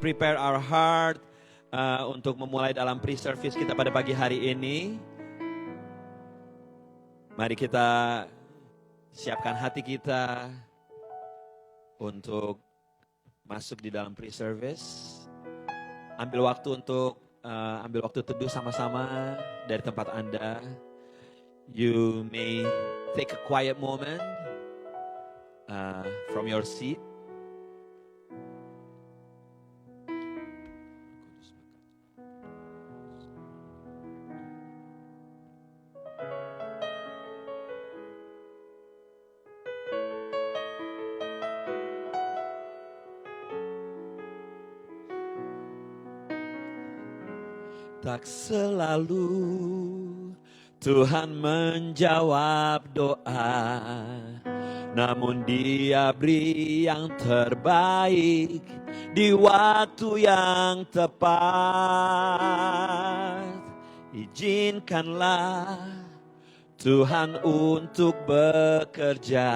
prepare our heart untuk memulai dalam pre-service kita pada pagi hari ini. Mari kita siapkan hati kita untuk masuk di dalam pre-service. Ambil waktu teduh sama-sama dari tempat Anda. You may take a quiet moment from your seat. Tak selalu Tuhan menjawab doa, namun Dia beri yang terbaik di waktu yang tepat. Izinkanlah Tuhan untuk bekerja,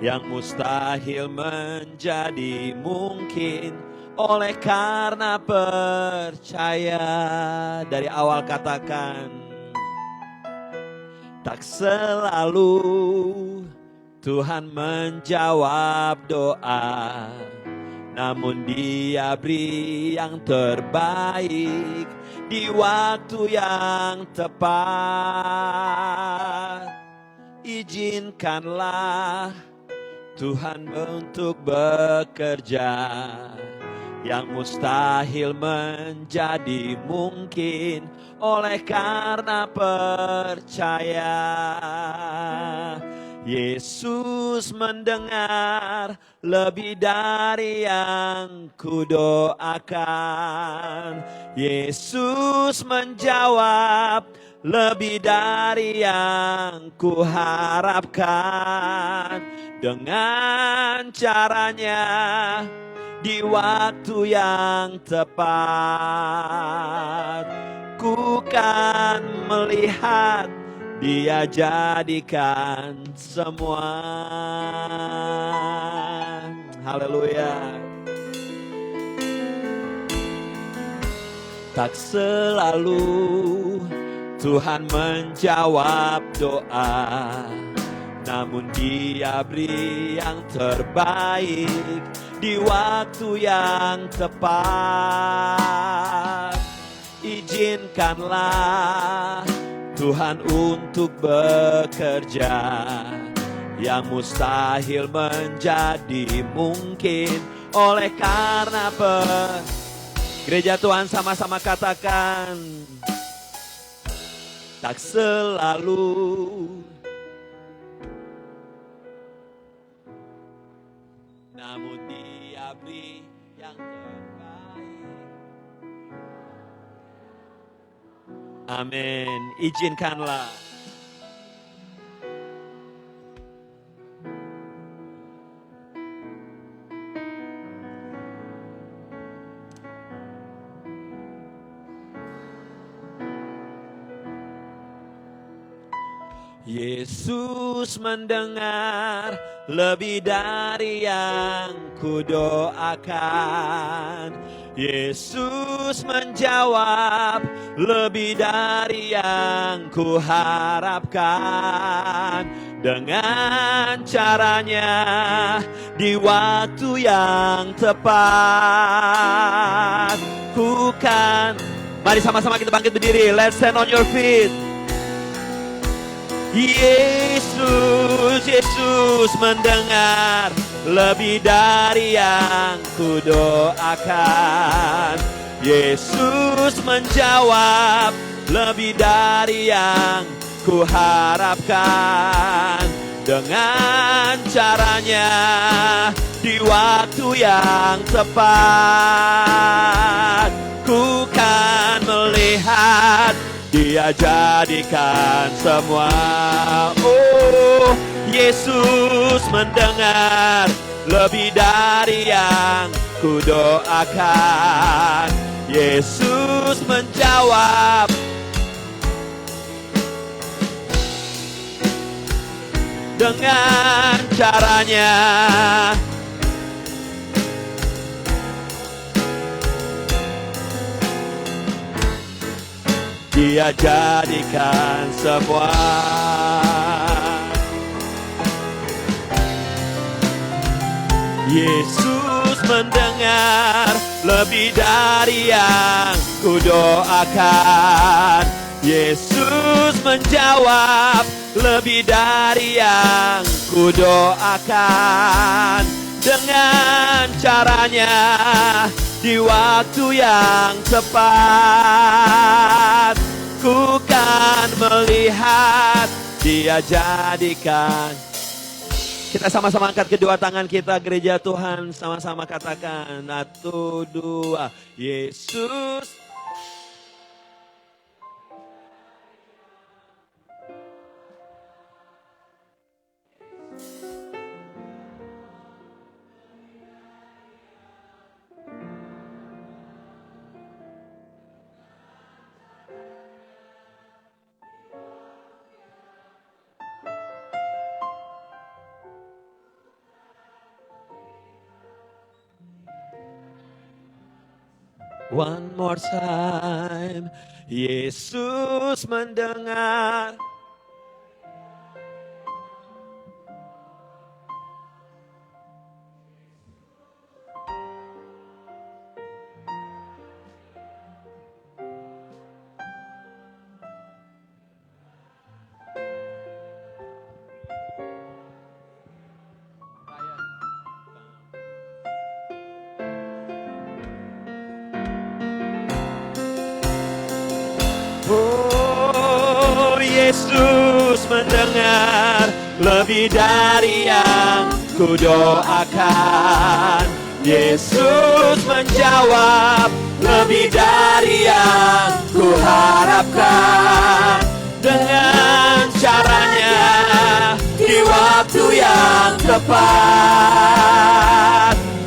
yang mustahil menjadi mungkin oleh karena percaya. Dari awal katakan, tak selalu Tuhan menjawab doa, namun Dia beri yang terbaik di waktu yang tepat. Izinkanlah Tuhan untuk bekerja, yang mustahil menjadi mungkin oleh karena percaya. Yesus mendengar lebih dari yang kudoakan. Yesus menjawab lebih dari yang kuharapkan. Dengan caranya di waktu yang tepat, ku kan melihat Dia jadikan semua. Haleluya. Tak selalu Tuhan menjawab doa, namun Dia beri yang terbaik di waktu yang tepat. Izinkanlah Tuhan untuk bekerja, yang mustahil menjadi mungkin oleh karena Gereja Tuhan sama-sama katakan, tak selalu namun Dia beri yang terbaik. Amin. Izinkanlah Yesus mendengar lebih dari yang kudoakan. Yesus menjawab lebih dari yang kuharapkan. Dengan caranya di waktu yang tepat, ku kan. Mari sama-sama kita bangkit berdiri. Let's stand on your feet. Yesus mendengar lebih dari yang kudoakan. Yesus menjawab lebih dari yang kuharapkan. Dengan caranya di waktu yang tepat, ku kan melihat Dia jadikan semua. Oh, Yesus mendengar lebih dari yang kudoakan. Yesus menjawab dengan caranya Dia jadikan semua. Yesus mendengar lebih dari yang kudoakan. Yesus menjawab lebih dari yang kudoakan. Dengan caranya di waktu yang tepat, ku kan melihat Dia jadikan. Kita sama-sama angkat kedua tangan kita, gereja Tuhan, sama-sama katakan, 1, 2, Yesus. One more time, Yesus mendengar. Oh, Yesus mendengar lebih dari yang kudoakan. Yesus menjawab lebih dari yang kuharapkan. Dengan caranya di waktu yang tepat,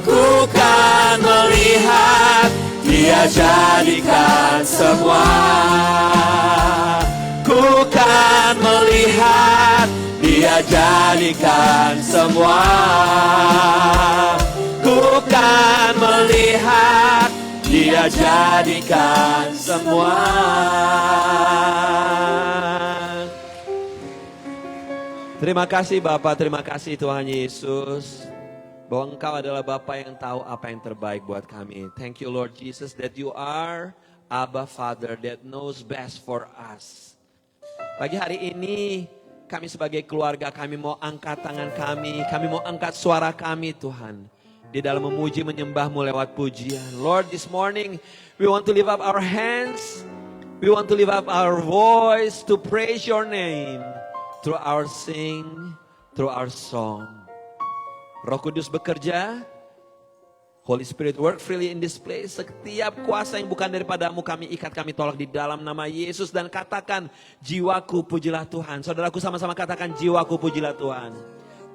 ku kan melihat Dia jadikan semua. Ku kan melihat Dia jadikan semua. Ku kan melihat Dia jadikan semua. Terima kasih Bapa, terima kasih Tuhan Yesus, bahwa Engkau adalah Bapa yang tahu apa yang terbaik buat kami. Thank you Lord Jesus that you are Abba Father that knows best for us. Pagi hari ini kami sebagai keluarga, kami mau angkat tangan kami mau angkat suara kami Tuhan, di dalam memuji menyembah-Mu lewat pujian. Lord, this morning we want to lift up our hands, we want to lift up our voice to praise Your name through our sing, through our song. Roh Kudus bekerja, Holy Spirit work freely in this place. Setiap kuasa yang bukan daripadamu kami ikat, kami tolak di dalam nama Yesus. Dan katakan, jiwaku pujilah Tuhan. Saudaraku sama-sama katakan, jiwaku pujilah Tuhan.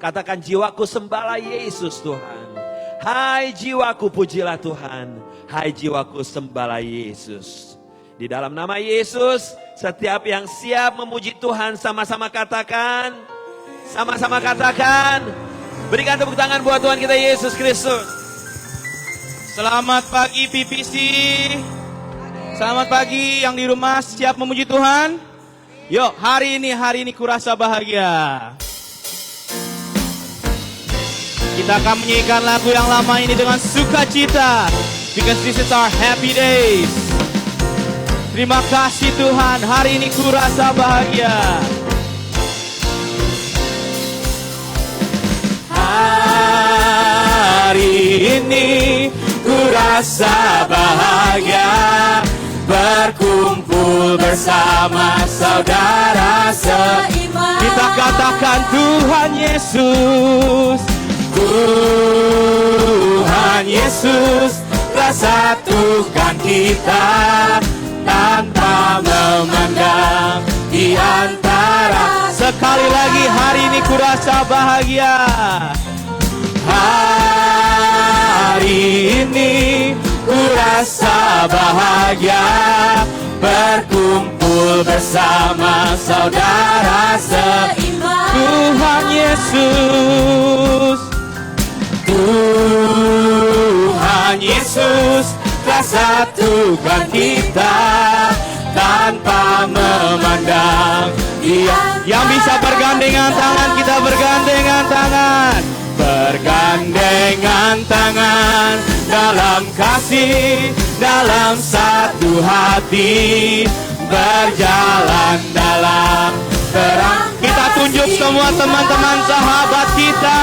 Katakan, jiwaku sembahlah Yesus Tuhan. Hai jiwaku pujilah Tuhan. Hai jiwaku sembahlah Yesus. Di dalam nama Yesus, setiap yang siap memuji Tuhan sama-sama katakan. Sama-sama katakan. Berikan tepuk tangan buat Tuhan kita Yesus Kristus. Selamat pagi PPC. Selamat pagi yang di rumah siap memuji Tuhan. Yuk, hari ini kurasa bahagia. Kita akan menyanyikan lagu yang lama ini dengan sukacita, because this is our happy days. Terima kasih Tuhan, hari ini kurasa bahagia. Hari ini kurasa bahagia, berkumpul bersama saudara seiman. Kita katakan Tuhan Yesus, Tuhan Yesus telah satukan kita tanpa memandang di antara. sekali lagi hari ini kurasa bahagia. Hari ini kurasa bahagia, berkumpul bersama saudara seiman. Tuhan Yesus, Tuhan Yesus telah satukan kita tanpa memandang dia. Yang bisa bergandengan tangan, kita bergandengan tangan. Bergandengan tangan dalam kasih, dalam satu hati, berjalan dalam terang. Kita tunjuk semua teman-teman sahabat kita.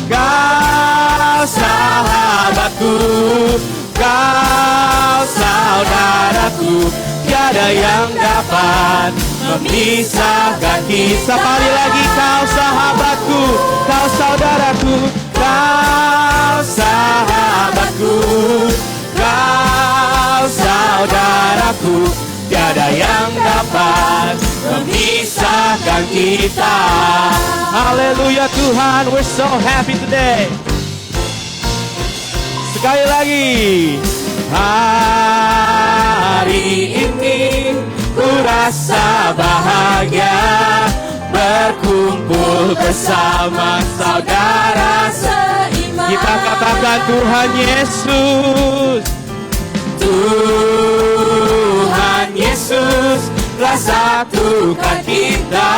Kau sahabatku, kau saudaraku, tiada yang dapat memisahkan kita. Sekali lagi, kau sahabatku, kau saudaraku, Kau sahabatku, kau saudaraku, tiada yang dapat memisahkan kita. haleluya Tuhan, we're so happy today. Sekali lagi, Hari ini ku rasa bahagia berkumpul bersama saudara seiman. kita katakan Tuhan Yesus. Tuhan Yesus telah satukan kita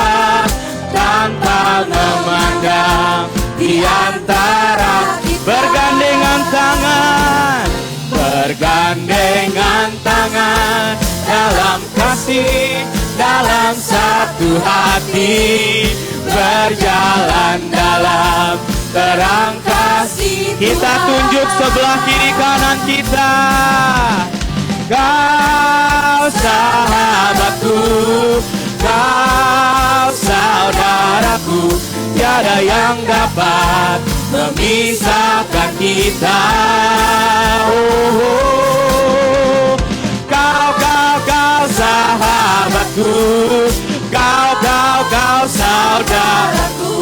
tanpa memandang di antara kita. Bergandengan tangan, Bergandengan tangan dalam kasih, dalam satu hati, berjalan dalam terang kasih. kita tunjuk sebelah kiri kanan kita. Kau sahabatku, kau saudaraku, tiada yang dapat memisahkan kita. Oh, kau sahabatku, kau saudaraku,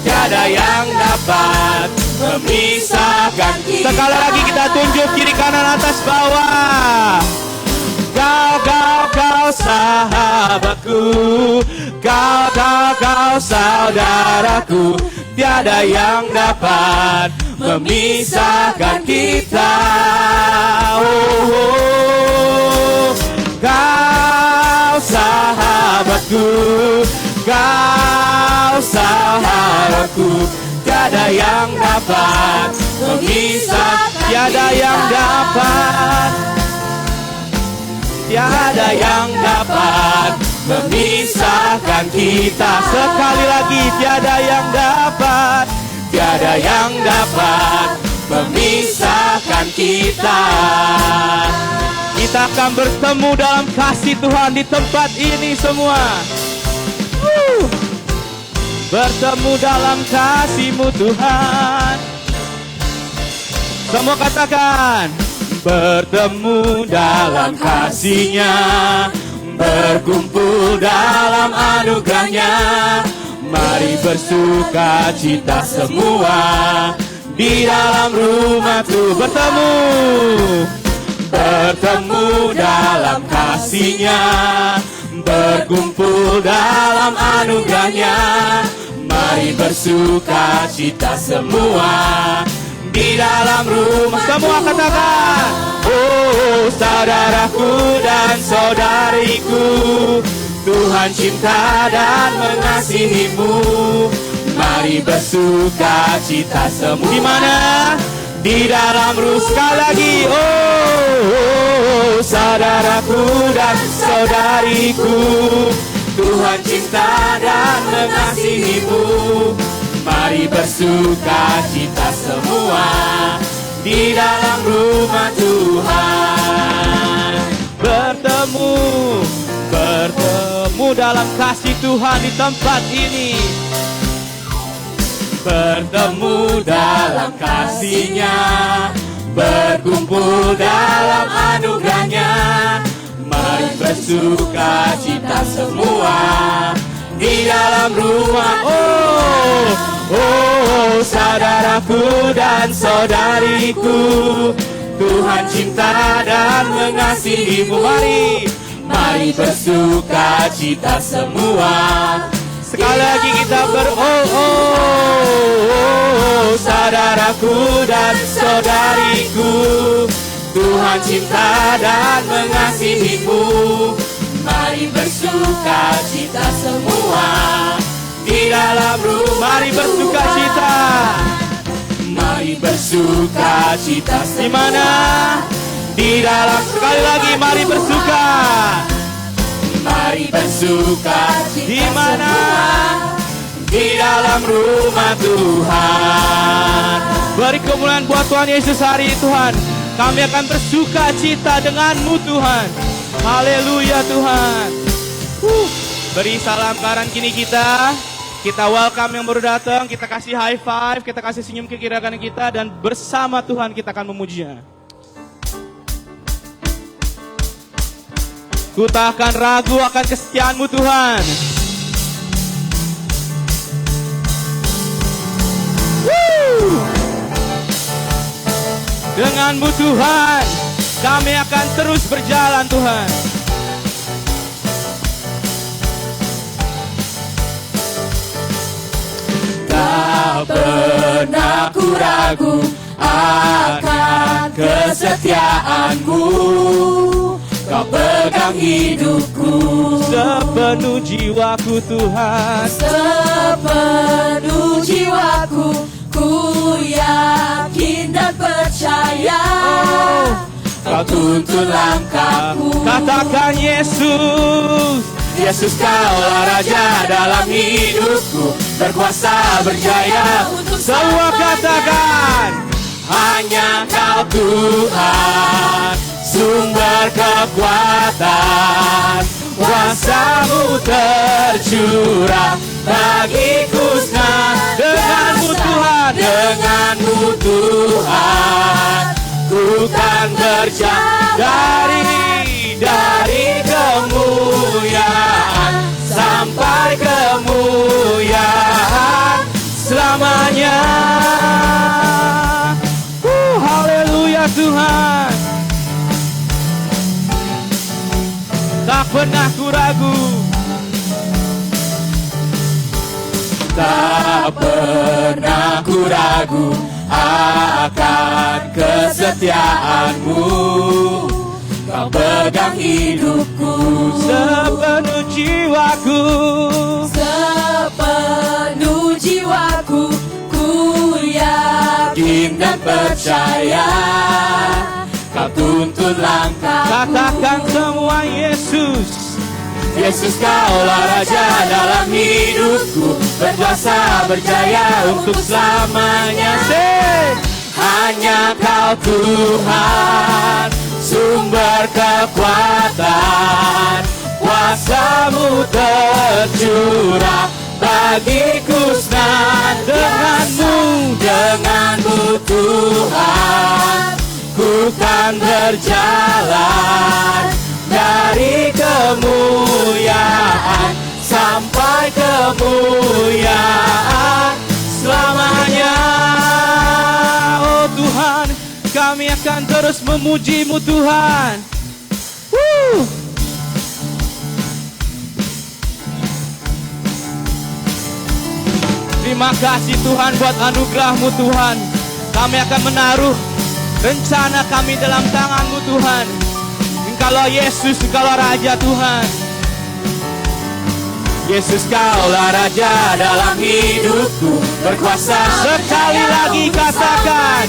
tiada yang dapat memisahkan kita. Sekali lagi kita tunjuk kiri kanan atas bawah. Kau sahabatku, kau saudaraku, tiada yang dapat memisahkan kita. Oh, kau sahabatku, kau saudaraku, tiada yang dapat memisahkan. Tiada yang dapat, Tiada yang dapat memisahkan kita. sekali lagi tiada yang dapat. Tiada yang dapat memisahkan kita. Kita akan bertemu dalam kasih Tuhan di tempat ini semua. Bertemu dalam kasih-Mu Tuhan. Semua katakan, Bertemu dalam kasih-Nya, berkumpul dalam anugerah-Nya. Mari bersuka cita semua di dalam rumah Tuhan. Bertemu dalam kasih-Nya, berkumpul dalam anugerah-Nya. Mari bersuka cita semua di dalam rumah. semua katakan, Oh, saudaraku dan saudariku, Tuhan cinta dan mengasihimu. Mari bersuka cita semua. di mana? Di dalam rumah. Sekali lagi, oh, saudaraku dan saudariku, Tuhan cinta dan mengasihimu. Mari bersuka cita semua di dalam rumah Tuhan. Bertemu dalam kasih Tuhan di tempat ini. Bertemu dalam kasih-Nya, berkumpul dalam anugerah-Nya. Mari bersuka cita semua di dalam rumah. Oh, saudaraku dan saudariku, Tuhan cinta dan mengasihimu. Mari bersuka cita semua. Sekali lagi kita saudaraku dan saudariku, Tuhan Tuhan cinta dan mengasihimu. Mari bersuka cita semua di dalam rumah. Mari bersuka cita. Mari bersuka cita semua. Di mana? Di dalam. Sekali lagi, mari bersuka. Mari bersuka cita Di mana? semua di dalam rumah Tuhan. Beri kemuliaan buat Tuhan Yesus hari ini Tuhan. Kami akan bersuka cita denganmu Tuhan. Haleluya Tuhan. Beri salam kanan kini kita. Kita welcome yang baru datang. Kita kasih high five. Kita kasih senyum ke kiri kanan kita. Dan bersama Tuhan kita akan memujinya. Ku takkan ragu akan kesetiaanmu Tuhan. Denganmu Tuhan, kami akan terus berjalan Tuhan. Tak pernah ku ragu akan kesetiaanmu. Kau pegang hidupku Sepenuh jiwaku Tuhan. sepenuh jiwaku. Ku yakin dan percaya Kau tuntun langkahku. Katakan Yesus. Yesus kaulah Raja dalam hidupku, berkuasa berjaya untuk Semua katakan. hanya Kau Tuhan, sumber kekuatan. Kuasa-Mu tercurah bagiku senantiasa. Denganmu Tuhan. Denganmu Tuhan, ku kan berjalan dari kemuliaan sampai kemuliaan Selamanya. Haleluya Tuhan. Tak pernah ku ragu. Tak pernah ku ragu akan kesetiaanmu. Kau pegang hidupku Sepenuh jiwaku. sepenuh jiwaku. Ku yakin dan percaya Kau tuntun langkah. Katakan semua Yesus. Yesus kaulah Raja dalam hidupku, berkuasa berjaya untuk selamanya. Hanya Kau Tuhan, sumber kekuatan. Kuasa-Mu tercurah bagiku senantiasa. Denganmu Tuhan, ku kan berjalan dari kemuliaan sampai kemuliaan selamanya. Oh Tuhan, kami akan terus memuji-Mu Tuhan. Terima kasih Tuhan buat anugerah-Mu Tuhan. Kami akan menaruh rencana kami dalam tangan-Mu Tuhan. Engkaulah Yesus, Engkaulah Raja Tuhan. Yesus kaulah Raja dalam hidupku, berkuasa. Sekali lagi katakan.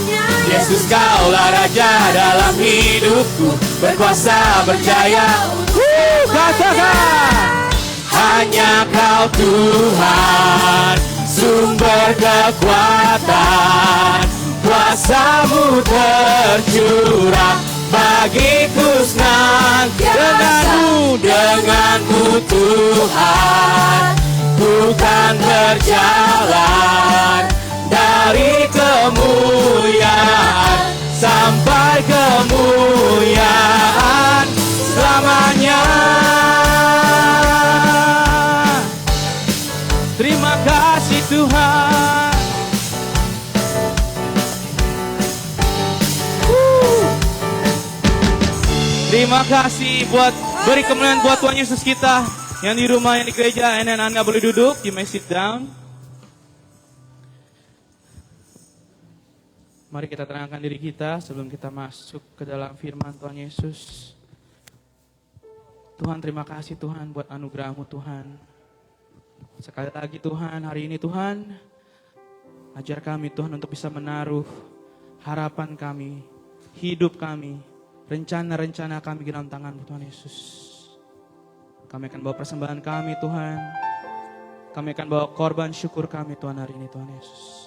Yesus kaulah Raja dalam hidupku, berkuasa berjaya. Katakan. Hanya Kau Tuhan, sumber kekuatan. Kuasa-Mu tercurah bagiku senantiasa. Denganmu Tuhan, ku kan berjalan dari kemuliaan sampai kemuliaan selamanya. Terima kasih Tuhan. Terima kasih buat beri kemuliaan buat Tuhan Yesus kita yang di rumah, yang di gereja. And Anda boleh duduk, you may sit down. Mari kita tenangkan diri kita sebelum kita masuk ke dalam firman Tuhan Yesus. Tuhan, terima kasih Tuhan buat anugerah-Mu Tuhan. Sekali lagi Tuhan, hari ini Tuhan, ajar kami Tuhan untuk bisa menaruh harapan kami, hidup kami, rencana-rencana kami di dalam tangan-Mu Tuhan Yesus. Kami akan bawa persembahan kami Tuhan. Kami akan bawa korban syukur kami Tuhan hari ini Tuhan Yesus.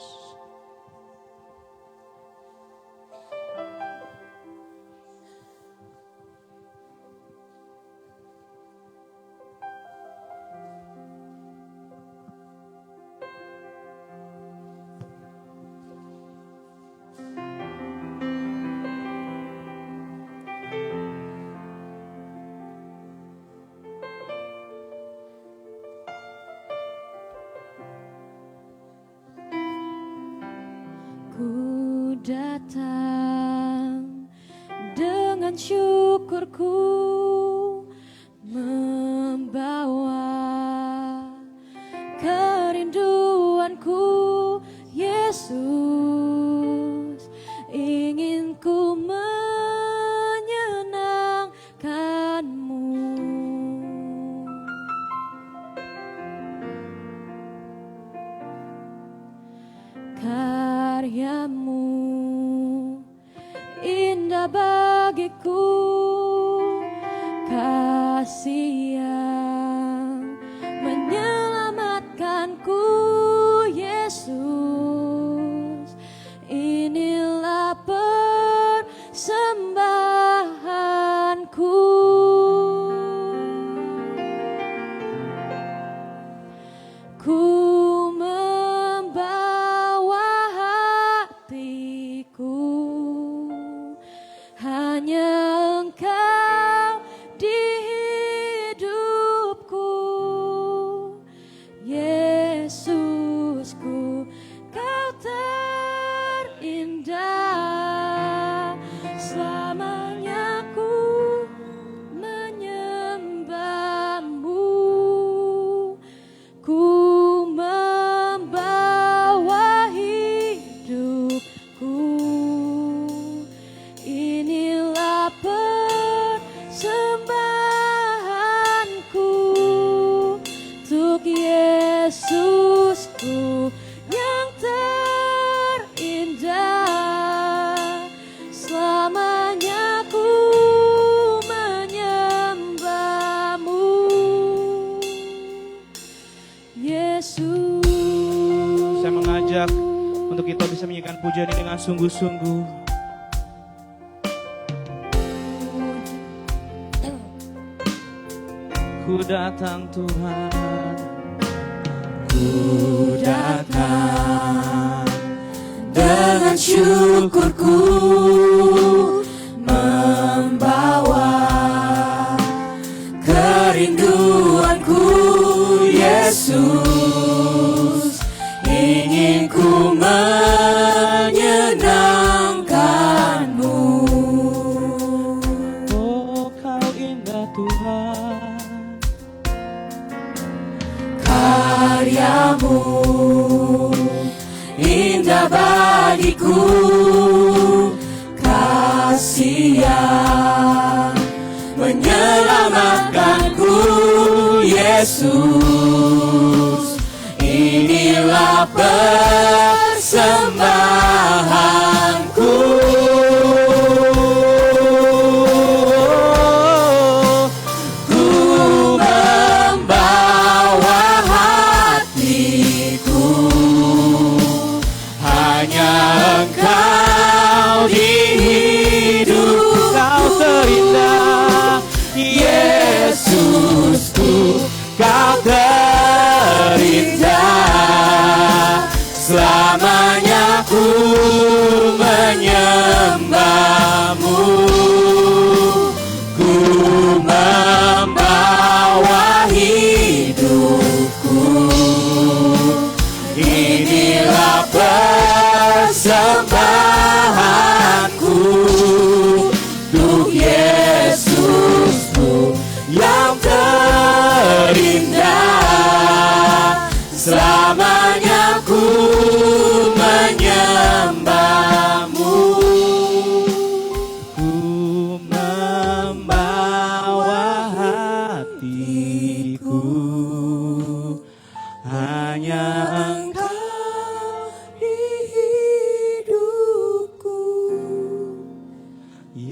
Ku datang dengan syukurku, membawa kerinduanku, Yesus, ingin ku menyenangkan-Mu. Karya-Mu indah bagiku, kasih yang menyelamatkanku, Yesus, inilah persembahanku. Ku membawa hatiku, hanya Engkau di hidupku, Yesusku, Kau terindah, selamanya ku menyembah-Mu. Ku membawa hidupku, inilah persembahanku untuk Yesusku yang terindah, selamanya ku menyembah-Mu, Yesus. Saya mengajak untuk kita bisa menyanyikan pujian ini dengan sungguh-sungguh. Ku datang Tuhan, Ku datang dengan syukurku, membawa kerinduanku, Yesus, ingin ku menyenangkan-Mu. oh Kau indah Tuhan. Karya-Mu indah bagiku, kasih yang menyelamatkanku, Yesus, inilah persembahanku. Ku membawa hatiku, hanya Engkau di hidup, Kau terindah, Yesusku, Kau terindah, selamanya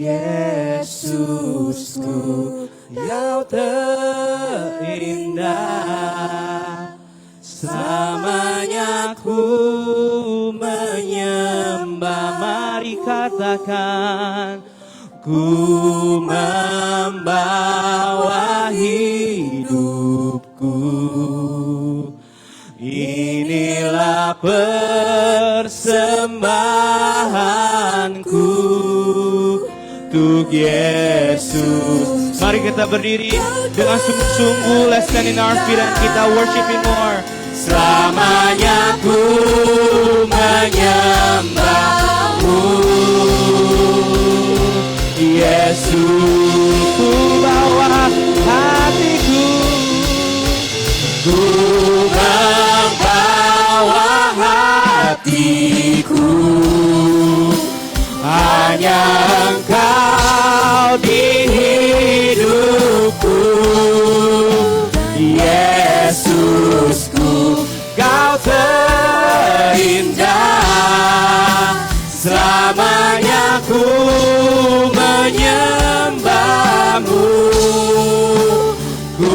Yesusku, Kau terindah. Selamanya ku menyembah. Mari katakan, Ku membawa hidupku, inilah persembahanku untuk Yesus. mari kita berdiri dengan sungguh-sungguh. Let's stand in our feet and kita worshiping more. Selamanya ku menyembahmu, Yesus. Ku bawa hatiku, Ku membawa hatiku, hanya Engkau di hidupku, Yesusku, Kau terindah. Selamanya ku menyembahmu, ku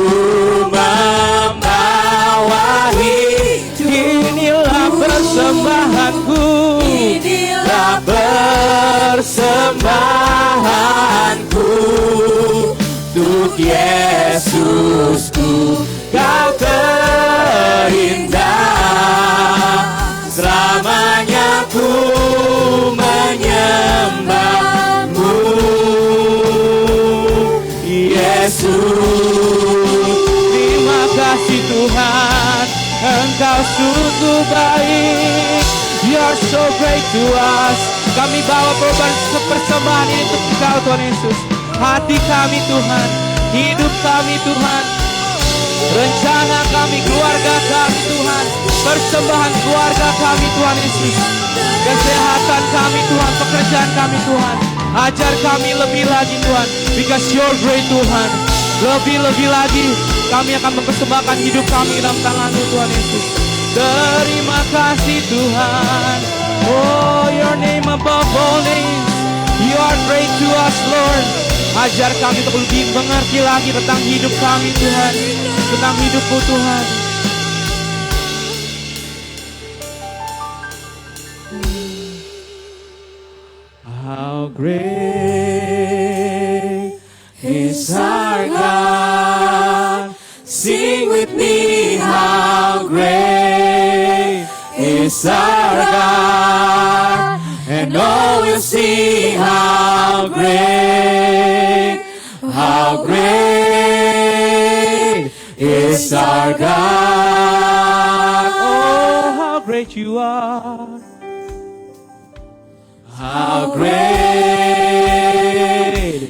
membawa inilah persembahanku, inilah persembahanku untuk Yesusku, Kau terindah. Selamanya ku menyembahmu, Yesus. terima kasih Tuhan, Engkau sungguh baik. You are so great to us. Kami bawa persembahan ini untuk Engkau Tuhan Yesus. Hati kami Tuhan, hidup kami Tuhan, rencana kami, keluarga kami Tuhan, persembahan keluarga kami Tuhan Yesus, kesehatan kami Tuhan, pekerjaan kami Tuhan, ajar kami lebih lagi Tuhan, because you're great Tuhan. Lebih-lebih lagi kami akan mempersembahkan hidup kami dalam tangan-Mu Tuhan Yesus. Terima kasih Tuhan. Oh, your name above all names. You are great to us Lord. Ajar kami untuk lebih mengerti lagi tentang hidup kami Tuhan, tentang hidup-Mu Tuhan. How great is our God. Sing with me, how great is our God. And all will see how great is our God. Oh, how great you are. How great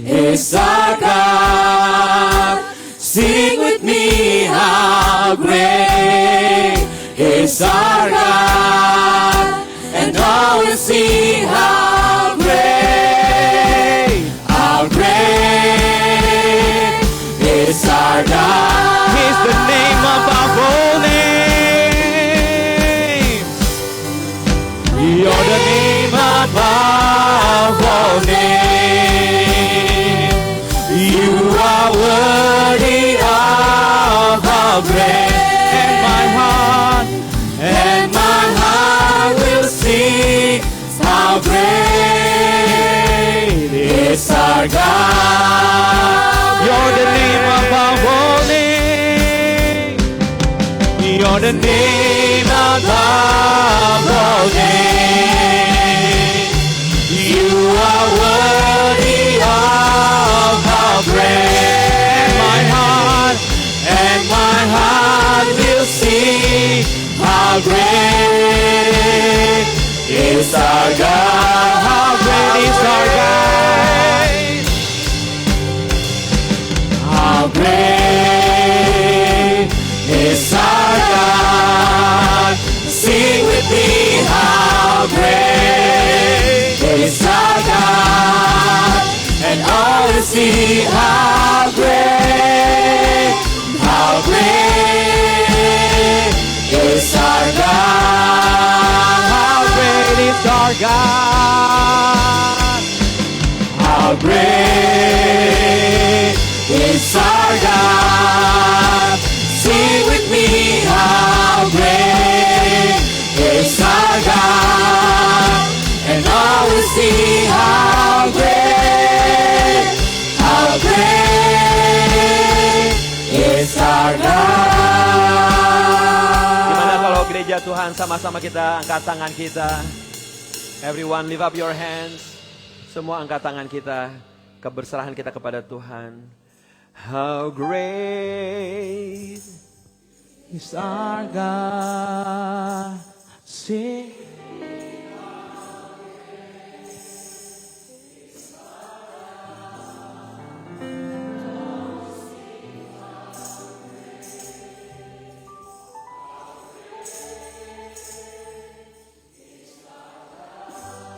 is our God. Sing with me, how great is our God. And all will see how great is our God. He's the name above all names. You're the name above all names. You are worthy of our praise. And my heart will sing how great is our God. You're the name above all names. You're the name above all names. You are worthy of our praise. And my heart will sing how great is our God. How great is our God. How great is our God. Sing with me, how great is our God. And all will see how great is our God. How great is our God. How how great is our God. Sing with me, how great is our God. And all will see how great is our God. Gimana kalau gereja Tuhan sama-sama kita angkat tangan kita. Everyone lift up your hands. Semua angkat tangan kita. Keberserahan kita kepada Tuhan. How great Is our God. Sing.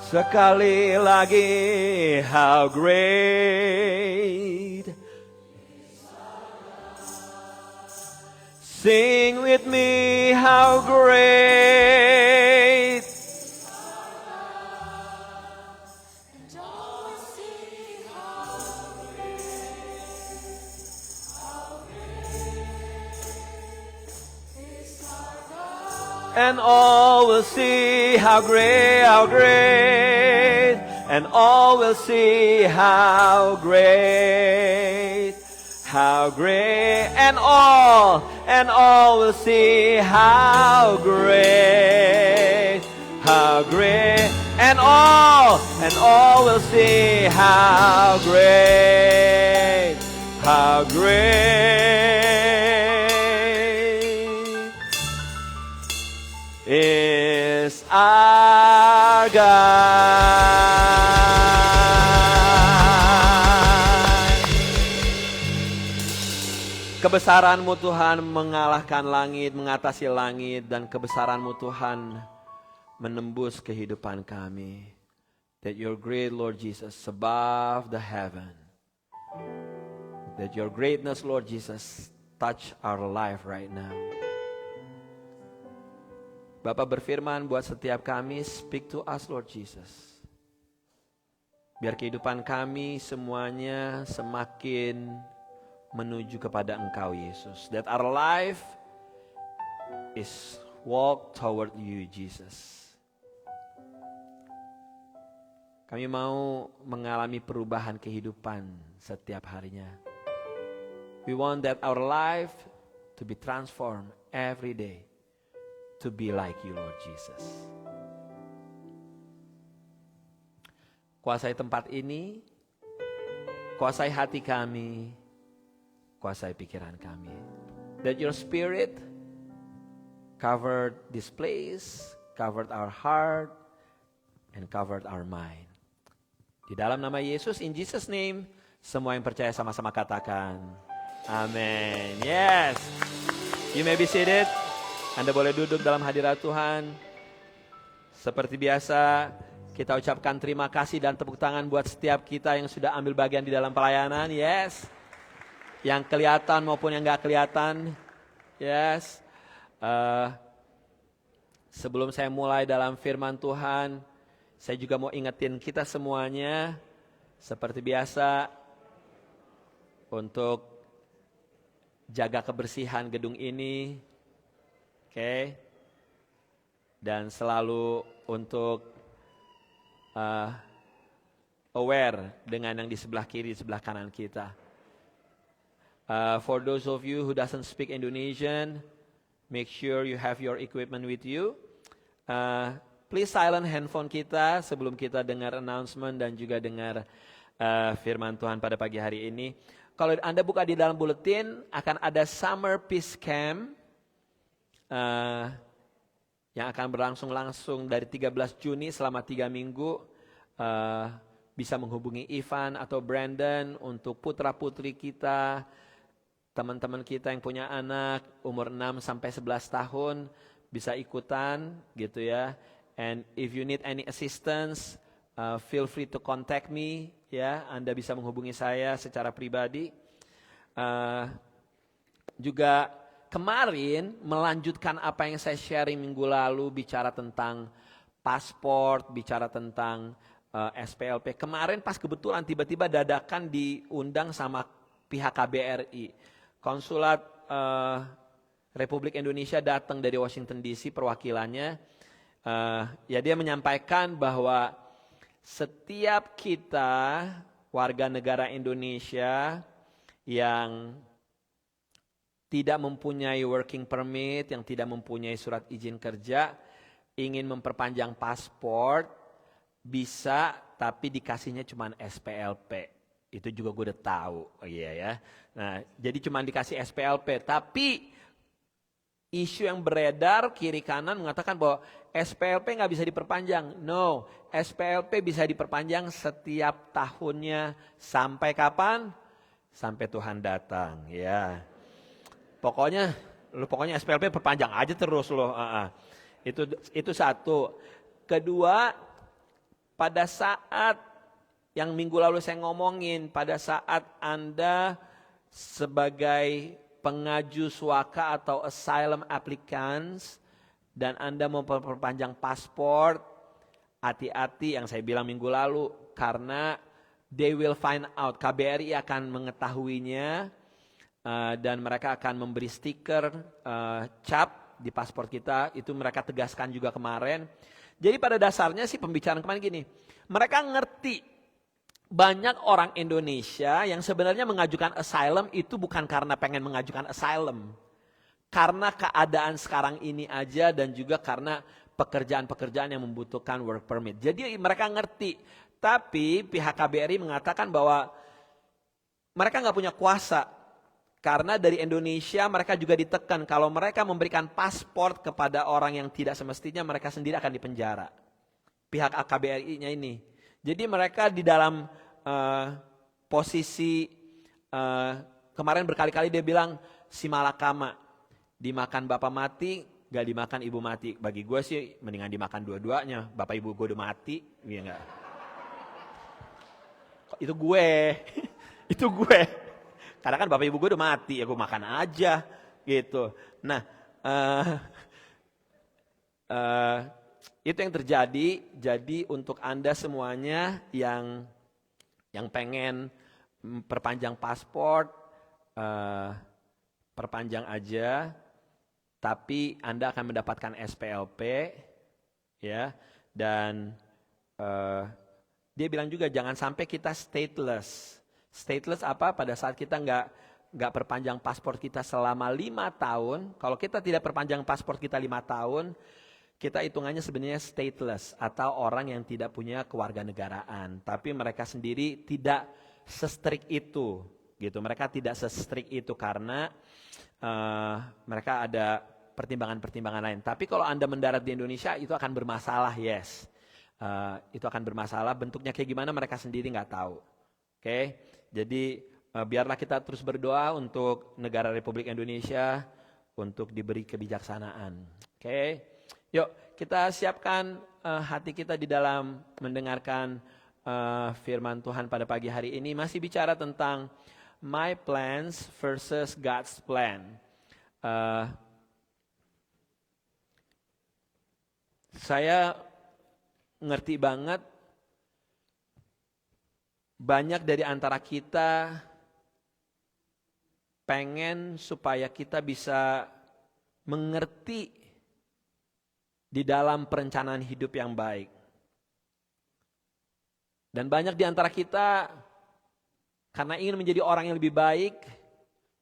sekali lagi, how great. Sing with me, how great. And all will see how great, how great. And all will see how great, how great. And all will see how great, how great. And all will see how great, how great is our God. Kebesaran-Mu Tuhan mengalahkan langit, mengatasi langit, dan kebesaran-Mu Tuhan menembus kehidupan kami. That your great Lord Jesus above the heaven. That your greatness Lord Jesus touch our life right now. Bapak berfirman buat setiap kami, speak to us Lord Jesus. Biar kehidupan kami semuanya semakin menuju kepada Engkau Yesus. That our life is walk toward you Jesus. Kami mau mengalami perubahan kehidupan setiap harinya. We want that our life to be transformed every day. To be like you Lord Jesus. Kuasai tempat ini, kuasai hati kami, kuasai pikiran kami. That your spirit covered this place, covered our heart, and covered our mind. Di dalam nama Yesus, in Jesus name, semua yang percaya sama-sama katakan, amen. Yes. You may be seated. Anda boleh duduk dalam hadirat Tuhan. Seperti biasa, kita ucapkan terima kasih dan tepuk tangan buat setiap kita yang sudah ambil bagian di dalam pelayanan. Yes. Yang kelihatan maupun yang gak kelihatan. Yes. Sebelum saya mulai dalam firman Tuhan, saya juga mau ingetin kita semuanya. Seperti biasa, untuk jaga kebersihan gedung ini. Oke, dan selalu untuk aware dengan yang di sebelah kiri, di sebelah kanan kita. For those of you who doesn't speak Indonesian, make sure you have your equipment with you. Please silent handphone kita sebelum kita dengar announcement dan juga dengar firman Tuhan pada pagi hari ini. Kalau Anda buka di dalam bulletin, akan ada Summer Peace Camp. Yang akan berlangsung langsung dari 13 Juni selama 3 minggu. Bisa menghubungi Ivan atau Brandon untuk putra-putri kita, teman-teman kita yang punya anak umur 6 sampai 11 tahun bisa ikutan gitu ya. And if you need any assistance, feel free to contact me ya. Anda bisa menghubungi saya secara pribadi. Juga kemarin melanjutkan apa yang saya sharing minggu lalu, bicara tentang pasport, bicara tentang SPLP. Kemarin pas kebetulan tiba-tiba dadakan diundang sama pihak KBRI. Konsulat Republik Indonesia datang dari Washington DC perwakilannya. Ya dia menyampaikan bahwa setiap kita warga negara Indonesia yang tidak mempunyai working permit, yang tidak mempunyai surat izin kerja, ingin memperpanjang paspor, bisa, tapi dikasihnya cuma SPLP. Itu juga gue udah tahu, iya ya. Nah, jadi cuma dikasih SPLP, tapi isu yang beredar kiri kanan mengatakan bahwa SPLP nggak bisa diperpanjang. No, SPLP bisa diperpanjang setiap tahunnya sampai kapan? Sampai Tuhan datang, ya. Pokoknya SPLP perpanjang aja terus loh. Itu satu. Kedua, pada saat yang minggu lalu saya ngomongin, pada saat Anda sebagai pengaju suaka atau asylum applicants dan Anda mau memperpanjang paspor, hati-hati yang saya bilang minggu lalu, karena they will find out, KBRI akan mengetahuinya. Dan mereka akan memberi stiker cap di paspor kita, itu mereka tegaskan juga kemarin. Jadi pada dasarnya sih pembicaraan kemarin gini, mereka ngerti banyak orang Indonesia yang sebenarnya mengajukan asylum itu bukan karena pengen mengajukan asylum. Karena keadaan sekarang ini aja dan juga karena pekerjaan-pekerjaan yang membutuhkan work permit. Jadi mereka ngerti, tapi pihak KBRI mengatakan bahwa mereka nggak punya kuasa. Karena dari Indonesia mereka juga ditekan kalau mereka memberikan paspor kepada orang yang tidak semestinya, mereka sendiri akan dipenjara. Pihak KBRI-nya ini. Jadi mereka di dalam posisi kemarin berkali-kali dia bilang si malakama, dimakan bapak mati, gak dimakan ibu mati. Bagi gue sih mendingan dimakan dua-duanya. Bapak ibu gue udah mati, iya enggak? Itu gue, itu gue. Karena kan bapak ibu gue udah mati, ya gue makan aja gitu. Nah, itu yang terjadi. Jadi untuk Anda semuanya yang pengen perpanjang paspor, perpanjang aja. Tapi Anda akan mendapatkan SPLP, ya. Dan dia bilang juga jangan sampai kita stateless. Stateless apa? Pada saat kita nggak perpanjang paspor kita selama 5 tahun. Kalau kita tidak perpanjang paspor kita 5 tahun, kita hitungannya sebenarnya stateless atau orang yang tidak punya kewarganegaraan. Tapi mereka sendiri tidak se-strict itu, gitu. Mereka tidak se-strict itu karena mereka ada pertimbangan-pertimbangan lain. Tapi kalau Anda mendarat di Indonesia itu akan bermasalah, yes. Itu akan bermasalah. Bentuknya kayak gimana mereka sendiri nggak tahu. Oke. Jadi biarlah kita terus berdoa untuk negara Republik Indonesia untuk diberi kebijaksanaan. Oke. Yuk kita siapkan hati kita di dalam mendengarkan firman Tuhan pada pagi hari ini. Masih bicara tentang my plans versus God's plan. Saya ngerti banget banyak dari antara kita pengen supaya kita bisa mengerti di dalam perencanaan hidup yang baik. Dan banyak di antara kita karena ingin menjadi orang yang lebih baik,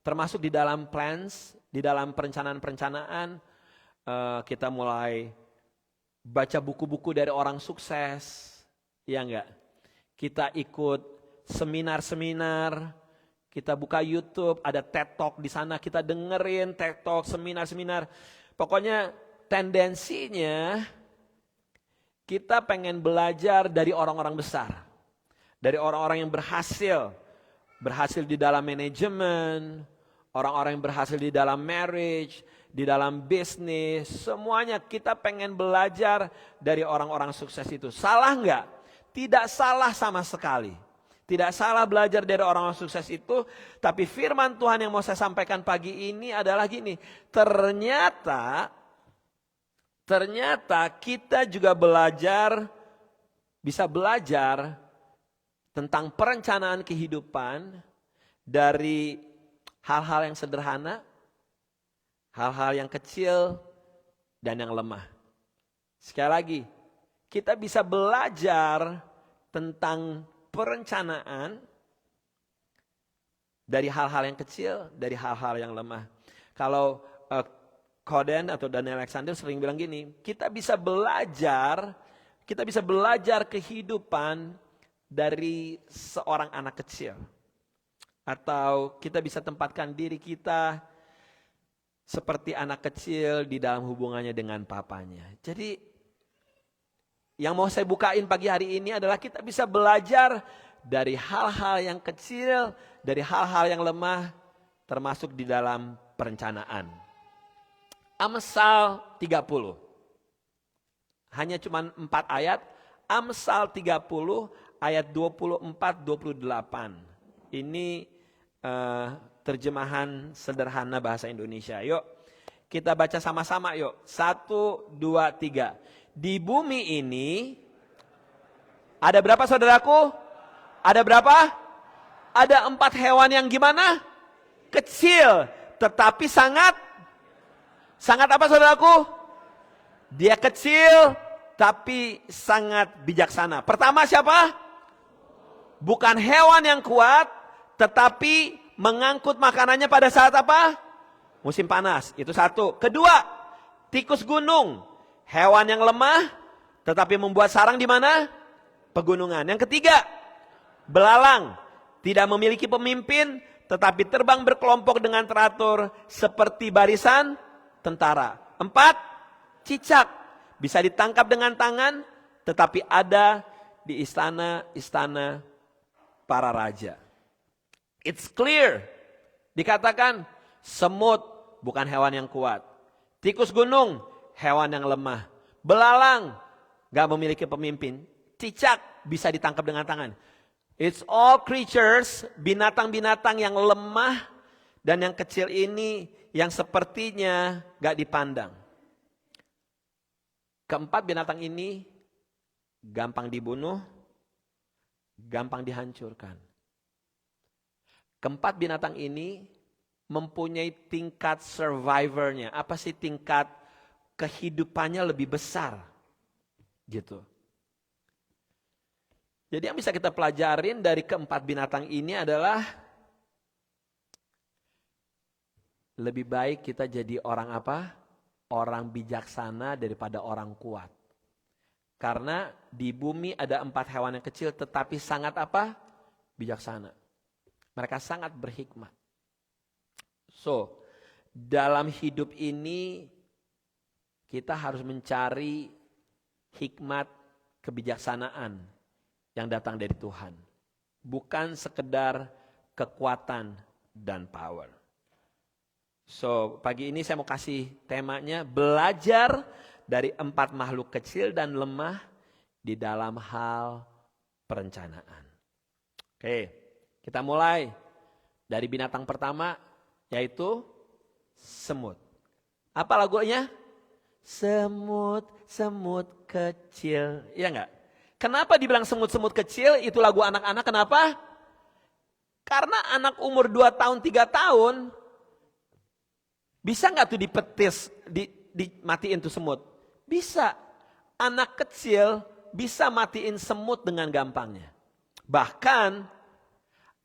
termasuk di dalam plans, di dalam perencanaan-perencanaan, kita mulai baca buku-buku dari orang sukses, ya enggak? Kita ikut seminar-seminar, kita buka YouTube, ada TED Talk di sana, kita dengerin TED Talk, seminar-seminar. Pokoknya tendensinya kita pengen belajar dari orang-orang besar. Dari orang-orang yang berhasil di dalam manajemen, orang-orang yang berhasil di dalam marriage, di dalam bisnis, semuanya kita pengen belajar dari orang-orang sukses itu. Salah enggak? Tidak salah sama sekali. Tidak salah belajar dari orang-orang sukses itu. Tapi firman Tuhan yang mau saya sampaikan pagi ini adalah gini. Ternyata kita juga belajar bisa belajar tentang perencanaan kehidupan dari hal-hal yang sederhana, hal-hal yang kecil, dan yang lemah. Sekali lagi, kita bisa belajar tentang perencanaan dari hal-hal yang kecil, dari hal-hal yang lemah. Kalau Coden atau Daniel Alexander sering bilang gini, kita bisa belajar kehidupan dari seorang anak kecil. Atau kita bisa tempatkan diri kita seperti anak kecil di dalam hubungannya dengan papanya. Jadi yang mau saya bukain pagi hari ini adalah kita bisa belajar dari hal-hal yang kecil, dari hal-hal yang lemah, termasuk di dalam perencanaan. Amsal 30. Hanya cuma 4 ayat. Amsal 30 ayat 24-28. Ini terjemahan sederhana bahasa Indonesia. Yuk kita baca sama-sama yuk. 1, 2, 3. Di bumi ini ada berapa saudaraku? Ada berapa? Ada 4 hewan yang gimana? Kecil, tetapi sangat apa saudaraku? Dia kecil, tapi sangat bijaksana. Pertama siapa? Bukan hewan yang kuat, tetapi mengangkut makanannya pada saat apa? Musim panas. Itu satu. Kedua, tikus gunung. Hewan yang lemah, tetapi membuat sarang di mana? Pegunungan. Yang ketiga, belalang. Tidak memiliki pemimpin, tetapi terbang berkelompok dengan teratur seperti barisan tentara. 4, cicak. Bisa ditangkap dengan tangan, tetapi ada di istana-istana para raja. It's clear. Dikatakan semut bukan hewan yang kuat. Tikus gunung hewan yang lemah. Belalang gak memiliki pemimpin. Cicak bisa ditangkap dengan tangan. It's all creatures, binatang-binatang yang lemah dan yang kecil ini yang sepertinya gak dipandang. Keempat binatang ini gampang dibunuh, gampang dihancurkan. Keempat binatang ini mempunyai tingkat survivornya. Apa sih tingkat kehidupannya lebih besar? Gitu. Jadi yang bisa kita pelajarin dari keempat binatang ini adalah lebih baik kita jadi orang apa? Orang bijaksana daripada orang kuat. Karena di bumi ada 4 hewan yang kecil tetapi sangat apa? Bijaksana. Mereka sangat berhikmat. So, dalam hidup ini kita harus mencari hikmat kebijaksanaan yang datang dari Tuhan. Bukan sekedar kekuatan dan power. So, pagi ini saya mau kasih temanya belajar dari 4 makhluk kecil dan lemah di dalam hal perencanaan. Oke. Kita mulai dari binatang pertama yaitu semut. Apa lagunya? Semut kecil. Iya enggak? Kenapa dibilang semut-semut kecil? Itu lagu anak-anak. Kenapa? Karena anak umur 2 tahun, 3 tahun bisa enggak tuh dipetis, dimatiin tuh semut? Bisa. Anak kecil bisa matiin semut dengan gampangnya. Bahkan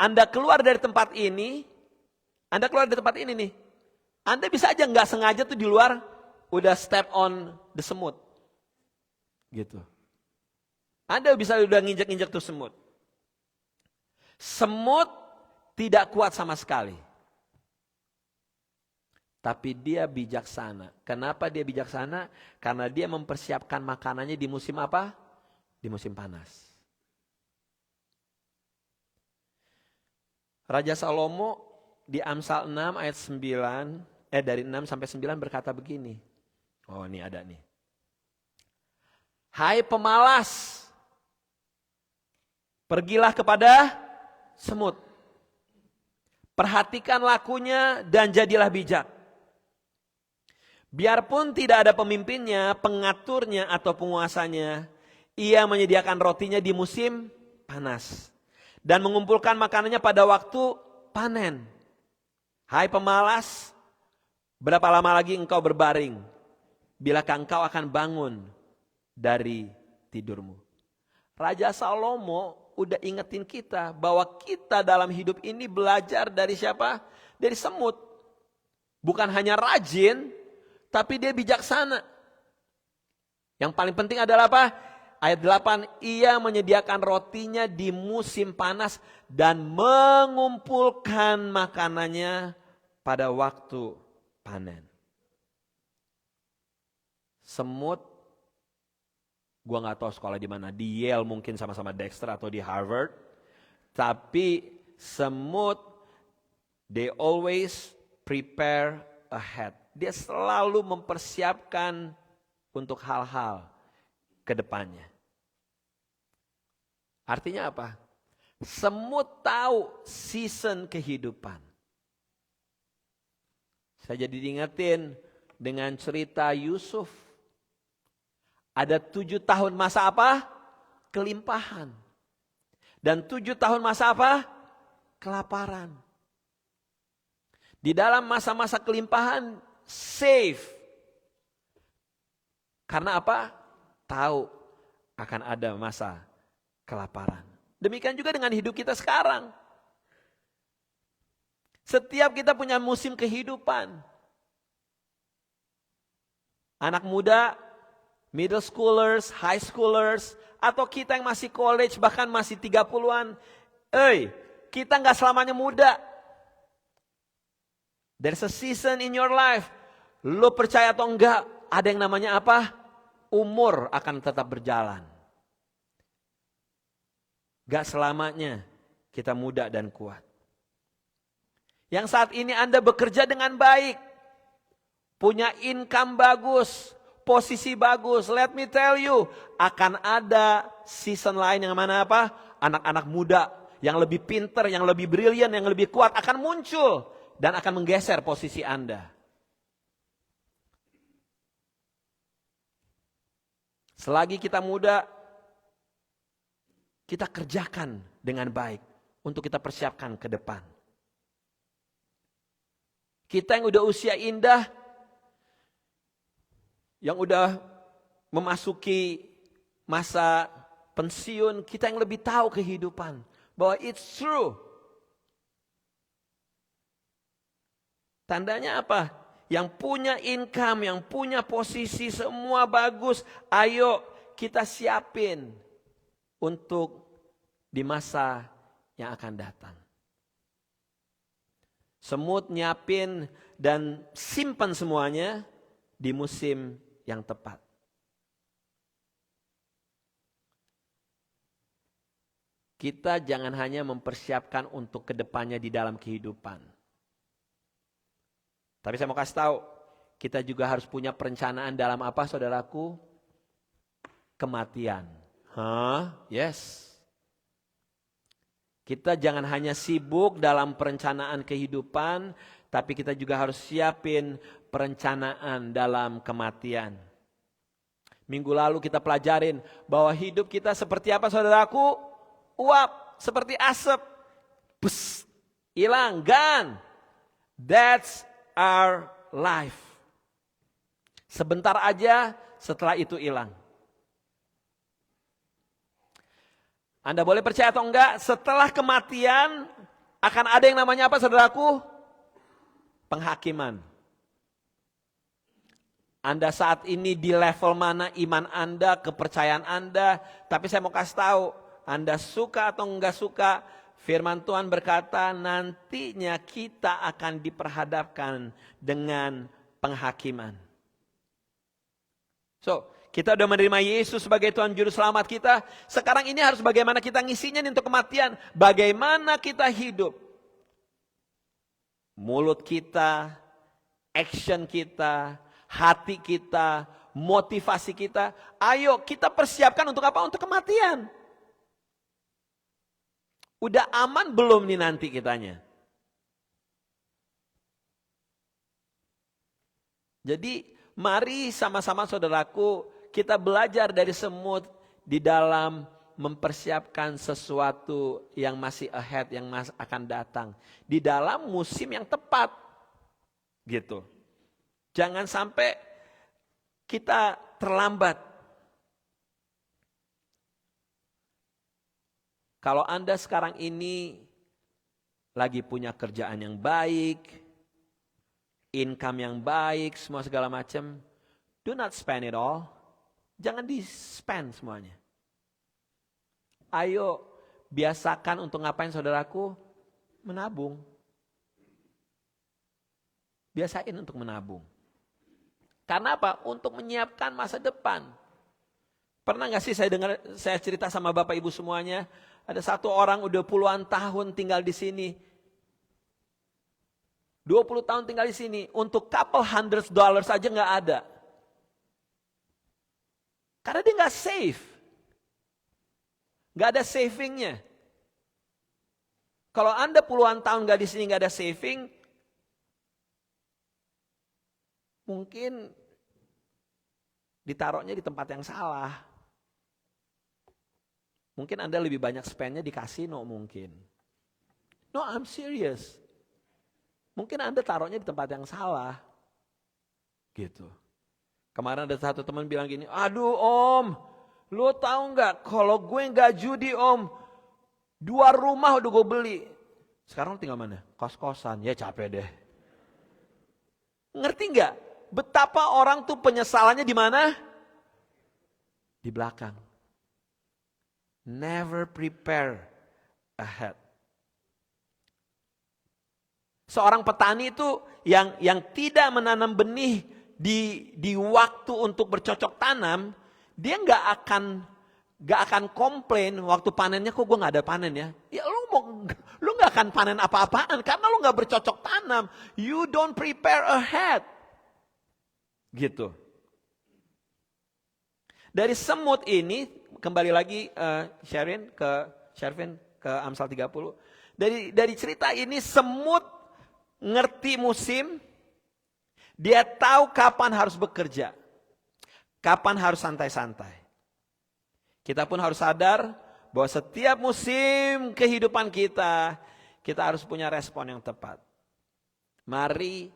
Anda keluar dari tempat ini nih. Anda bisa aja nggak sengaja tuh di luar udah step on the semut. Gitu. Anda bisa udah nginjek-injek tuh semut. Semut tidak kuat sama sekali. Tapi dia bijaksana. Kenapa dia bijaksana? Karena dia mempersiapkan makanannya di musim apa? Di musim panas. Raja Salomo di Amsal 6 ayat 9, dari 6 sampai 9 berkata begini. Oh ini ada nih. Hai pemalas, pergilah kepada semut. Perhatikan lakunya dan jadilah bijak. Biarpun tidak ada pemimpinnya, pengaturnya atau penguasanya, Ia menyediakan rotinya di musim panas dan mengumpulkan makanannya pada waktu panen. Hai pemalas, berapa lama lagi engkau berbaring? Bilakah engkau akan bangun dari tidurmu? Raja Salomo udah ingetin kita bahwa kita dalam hidup ini belajar dari siapa? Dari semut. Bukan hanya rajin, tapi dia bijaksana. Yang paling penting adalah apa? Ayat 8, ia menyediakan rotinya di musim panas dan mengumpulkan makanannya pada waktu panen. Semut, gua nggak tahu sekolah di mana, di Yale mungkin sama-sama Dexter atau di Harvard. Tapi semut, they always prepare ahead. Dia selalu mempersiapkan untuk hal-hal ke depannya. Artinya apa? Semut tahu season kehidupan. Saya jadi diingetin dengan cerita Yusuf. Ada 7 tahun masa apa? Kelimpahan. Dan 7 tahun masa apa? Kelaparan. Di dalam masa-masa kelimpahan, safe. Karena apa? Tahu akan ada masa kelaparan. Demikian juga dengan hidup kita sekarang. Setiap kita punya musim kehidupan. Anak muda, middle schoolers, high schoolers, atau kita yang masih college, bahkan masih 30-an. Kita gak selamanya muda. There's a season in your life. Lo percaya atau enggak, ada yang namanya apa? Umur akan tetap berjalan. Gak selamanya kita muda dan kuat. Yang saat ini Anda bekerja dengan baik. Punya income bagus. Posisi bagus. Let me tell you. Akan ada season lain yang mana apa? Anak-anak muda yang lebih pinter, yang lebih brilian, yang lebih kuat akan muncul. Dan akan menggeser posisi Anda. Selagi kita muda, kita kerjakan dengan baik untuk kita persiapkan ke depan. Kita yang udah usia indah, yang udah memasuki masa pensiun, kita yang lebih tahu kehidupan. Bahwa it's true. Tandanya apa? Yang punya income, yang punya posisi, semua bagus. Ayo kita siapin untuk di masa yang akan datang. Semut nyiapin dan simpan semuanya di musim yang tepat. Kita jangan hanya mempersiapkan untuk kedepannya di dalam kehidupan. Tapi saya mau kasih tahu, kita juga harus punya perencanaan dalam apa saudaraku? Kematian. Yes. Kita jangan hanya sibuk dalam perencanaan kehidupan, tapi kita juga harus siapin perencanaan dalam kematian. Minggu lalu kita pelajarin bahwa hidup kita seperti apa saudaraku? Uap, seperti asap. Bus, hilang, gone. That's our life. Sebentar aja setelah itu hilang. Anda boleh percaya atau enggak, setelah kematian akan ada yang namanya apa saudaraku? Penghakiman. Anda saat ini di level mana iman Anda, kepercayaan Anda. Tapi saya mau kasih tahu, Anda suka atau enggak suka, firman Tuhan berkata nantinya kita akan diperhadapkan dengan penghakiman. So, kita udah menerima Yesus sebagai Tuhan Juru Selamat kita. Sekarang ini harus bagaimana kita ngisinya untuk kematian. Bagaimana kita hidup. Mulut kita, action kita, hati kita, motivasi kita. Ayo kita persiapkan untuk apa? Untuk kematian. Udah aman belum nih nanti kitanya? Jadi mari sama-sama saudaraku kita belajar dari semut. di dalam mempersiapkan sesuatu yang masih ahead, yang akan datang. Di dalam musim yang tepat. Gitu. Jangan sampai kita terlambat. Kalau Anda sekarang ini lagi punya kerjaan yang baik, income yang baik, semua segala macam, do not spend it all. Jangan di-spend semuanya. Ayo biasakan untuk ngapain saudaraku? Menabung. Biasain untuk menabung. Karena apa? Untuk menyiapkan masa depan. Pernah gak sih saya cerita sama Bapak Ibu semuanya, ada satu orang udah puluhan tahun tinggal di sini. 20 tahun tinggal di sini, untuk couple $100 aja gak ada. Karena dia gak save. Gak ada savingnya. Kalau Anda puluhan tahun gak di sini gak ada saving, mungkin ditaruhnya di tempat yang salah. Mungkin Anda lebih banyak spendnya di kasino mungkin. No, I'm serious. Mungkin Anda taruhnya di tempat yang salah. Gitu. Kemarin ada satu teman bilang gini, aduh Om, lu tahu nggak kalau gue nggak judi Om, 2 rumah udah gue beli. Sekarang tinggal mana? Kos-kosan, ya capek deh. Ngerti nggak? Betapa orang tuh penyesalannya di mana? Di belakang. Never prepare ahead. Seorang petani itu yang tidak menanam benih di waktu untuk bercocok tanam, dia nggak akan komplain waktu panennya, kok gue nggak ada panen ya? Ya lu nggak akan panen apa-apaan karena lu nggak bercocok tanam. You don't prepare ahead. Gitu. Dari semut ini, kembali lagi Shervin ke Amsal 30. Dari cerita ini semut ngerti musim, dia tahu kapan harus bekerja, kapan harus santai-santai. Kita pun harus sadar bahwa setiap musim kehidupan kita harus punya respon yang tepat. Mari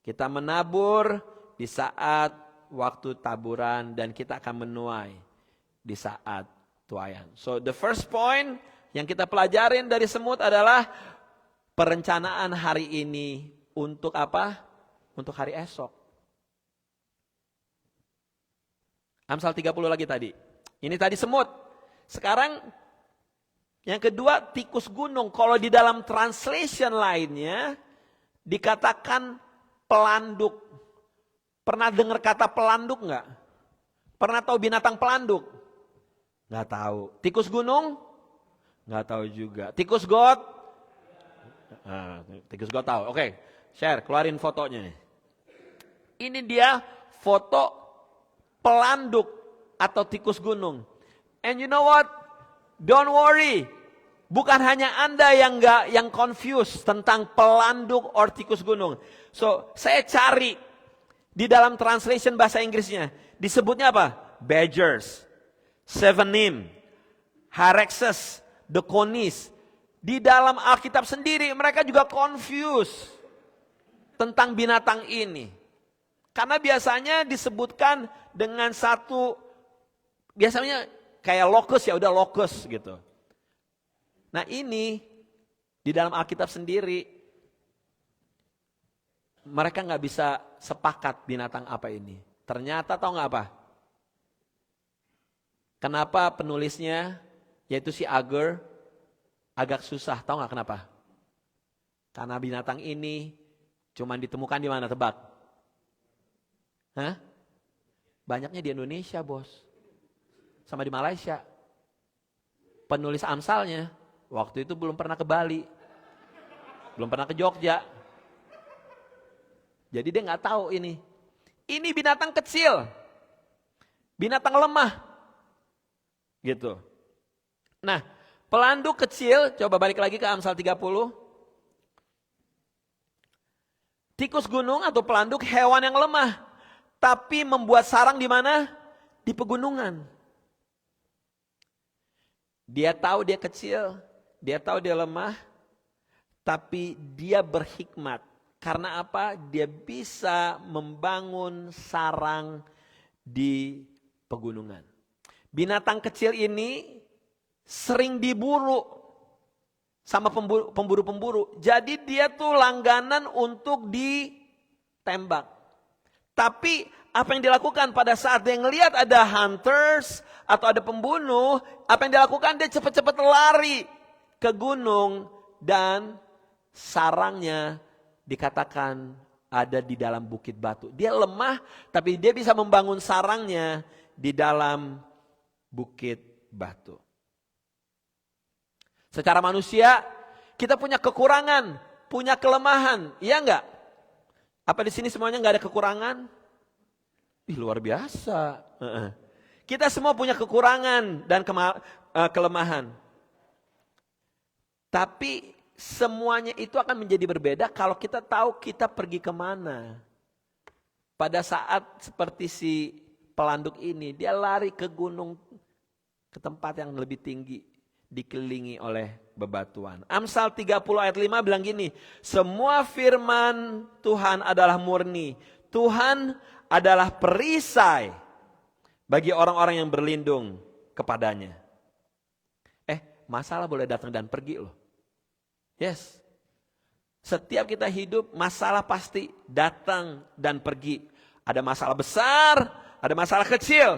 kita menabur di saat waktu taburan dan kita akan menuai di saat tuaian. So the first point yang kita pelajarin dari semut adalah perencanaan hari ini untuk apa? Untuk hari esok. Amsal 30 lagi tadi. Ini tadi semut. Sekarang yang kedua tikus gunung. Kalau di dalam translation lainnya dikatakan pelanduk. Pernah dengar kata pelanduk enggak? Pernah tahu binatang pelanduk? Enggak tahu. Tikus gunung? Enggak tahu juga. Tikus got? Tikus got tahu. Oke, share, keluarin fotonya nih. Ini dia foto pelanduk atau tikus gunung. And you know what? Don't worry. Bukan hanya Anda yang confused tentang pelanduk or tikus gunung. So, saya cari di dalam translation bahasa Inggrisnya disebutnya apa? Badgers, Sephanim, Hyraxes, Deconis. Di dalam Alkitab sendiri mereka juga confused tentang binatang ini. Karena biasanya disebutkan dengan satu, biasanya kayak locust ya udah locust gitu. Nah ini di dalam Alkitab sendiri mereka nggak bisa sepakat binatang apa ini. Ternyata tahu nggak apa? Kenapa penulisnya yaitu si Agur agak susah? Tahu nggak kenapa? Karena binatang ini cuma ditemukan di mana? Tebak? Hah? Banyaknya di Indonesia bos, sama di Malaysia. Penulis Amsalnya waktu itu belum pernah ke Bali, belum pernah ke Jogja. Jadi dia nggak tahu ini. Ini binatang kecil, binatang lemah, gitu. Nah, pelanduk kecil, coba balik lagi ke Amsal 30. Tikus gunung atau pelanduk hewan yang lemah, tapi membuat sarang di mana? Di pegunungan. Dia tahu dia kecil, dia tahu dia lemah, tapi dia berhikmat. Karena apa? Dia bisa membangun sarang di pegunungan. Binatang kecil ini sering diburu sama pemburu-pemburu. Jadi dia tuh langganan untuk ditembak. Tapi apa yang dilakukan pada saat dia ngelihat ada hunters atau ada pembunuh, apa yang dilakukan? Dia cepat-cepat lari ke gunung dan sarangnya dikatakan ada di dalam bukit batu. Dia lemah tapi dia bisa membangun sarangnya di dalam bukit batu. Secara manusia kita punya kekurangan, punya kelemahan, iya enggak? Apa di sini semuanya enggak ada kekurangan? Ih, luar biasa. Kita semua punya kekurangan dan kelemahan. Tapi semuanya itu akan menjadi berbeda kalau kita tahu kita pergi kemana. Pada saat seperti si pelanduk ini, dia lari ke gunung, ke tempat yang lebih tinggi, dikelilingi oleh bebatuan. Amsal 30 ayat 5 bilang gini, semua firman Tuhan adalah murni. Tuhan adalah perisai bagi orang-orang yang berlindung kepadanya. Masalah boleh datang dan pergi loh. Yes. Setiap kita hidup, masalah pasti datang dan pergi. Ada masalah besar, ada masalah kecil.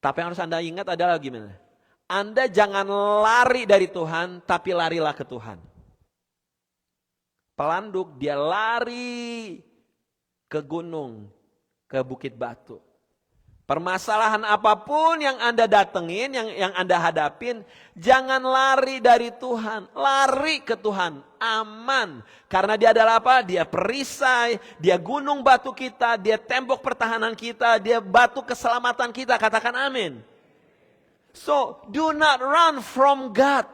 Tapi yang harus Anda ingat adalah gimana? Anda jangan lari dari Tuhan, tapi larilah ke Tuhan. Pelanduk, dia lari ke gunung, ke bukit batu. Permasalahan apapun yang Anda datengin, yang Anda hadapin, jangan lari dari Tuhan, lari ke Tuhan, aman. Karena dia adalah apa? Dia perisai, dia gunung batu kita, dia tembok pertahanan kita, dia batu keselamatan kita, katakan amin. So, do not run from God,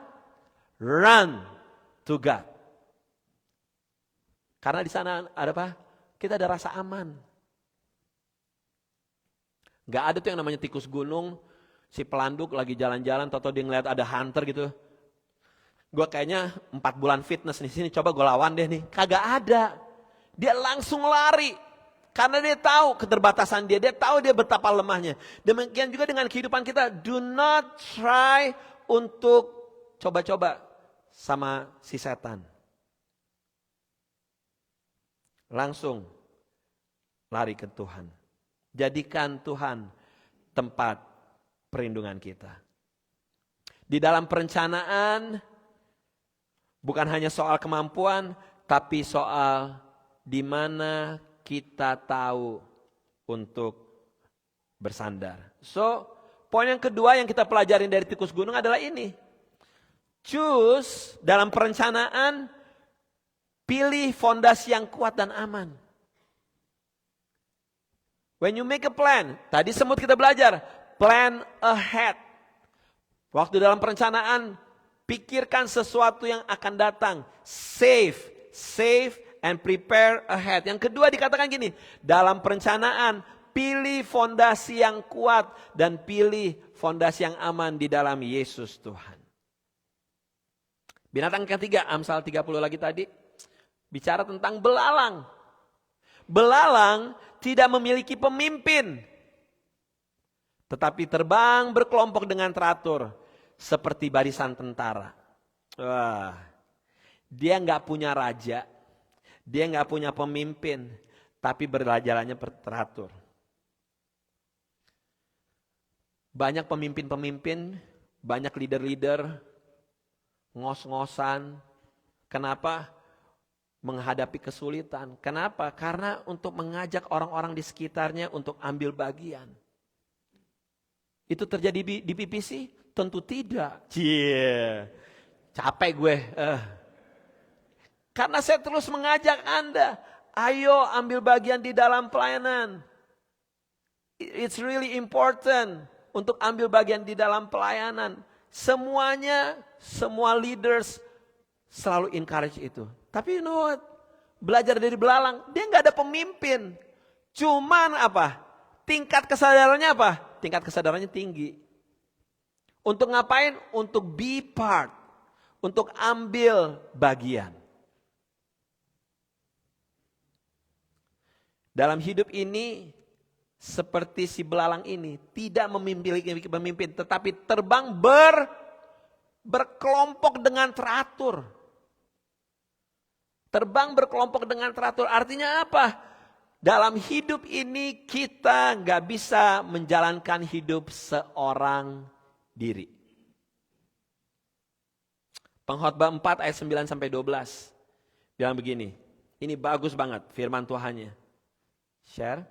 run to God. Karena di sana ada apa? Kita ada rasa aman. Gak ada tuh yang namanya tikus gunung, si pelanduk lagi jalan-jalan, atau dia ngeliat ada hunter gitu. Gue kayaknya 4 bulan fitness di sini, coba gue lawan deh nih. Kagak ada. Dia langsung lari. Karena dia tahu keterbatasan dia tahu dia betapa lemahnya. Demikian juga dengan kehidupan kita. Do not try untuk coba-coba sama si setan. Langsung lari ke Tuhan. Jadikan Tuhan tempat perlindungan kita. Di dalam perencanaan bukan hanya soal kemampuan, tapi soal di mana kita tahu untuk bersandar. So, poin yang kedua yang kita pelajarin dari tikus gunung adalah ini. Choose dalam perencanaan, pilih fondasi yang kuat dan aman. When you make a plan, tadi semut kita belajar, plan ahead. Waktu dalam perencanaan, pikirkan sesuatu yang akan datang. Save and prepare ahead. Yang kedua dikatakan gini, dalam perencanaan, pilih fondasi yang kuat dan pilih fondasi yang aman di dalam Yesus Tuhan. Binatang ketiga, Amsal 30 lagi tadi, bicara tentang belalang. Belalang tidak memiliki pemimpin, tetapi terbang berkelompok dengan teratur seperti barisan tentara. Wah, dia nggak punya raja, dia nggak punya pemimpin, tapi berjalannya teratur. Banyak pemimpin-pemimpin, banyak leader-leader, ngos-ngosan. Kenapa? Menghadapi kesulitan. Kenapa? Karena untuk mengajak orang-orang di sekitarnya untuk ambil bagian. Itu terjadi di PPC? Tentu tidak. Capek gue. Karena saya terus mengajak Anda, ayo ambil bagian di dalam pelayanan. It's really important untuk ambil bagian di dalam pelayanan. Semuanya, semua leaders selalu encourage itu. Tapi you know what? Belajar dari belalang, dia nggak ada pemimpin. Cuman apa? Tingkat kesadarannya apa? Tingkat kesadarannya tinggi. Untuk ngapain? Untuk be part. Untuk ambil bagian. Dalam hidup ini, seperti si belalang ini, tidak memiliki pemimpin, tetapi terbang berkelompok dengan teratur. Terbang berkelompok dengan teratur artinya apa? Dalam hidup ini kita nggak bisa menjalankan hidup seorang diri. Pengkhotbah 4 ayat 9-12 bilang begini. Ini bagus banget firman Tuhannya. Share.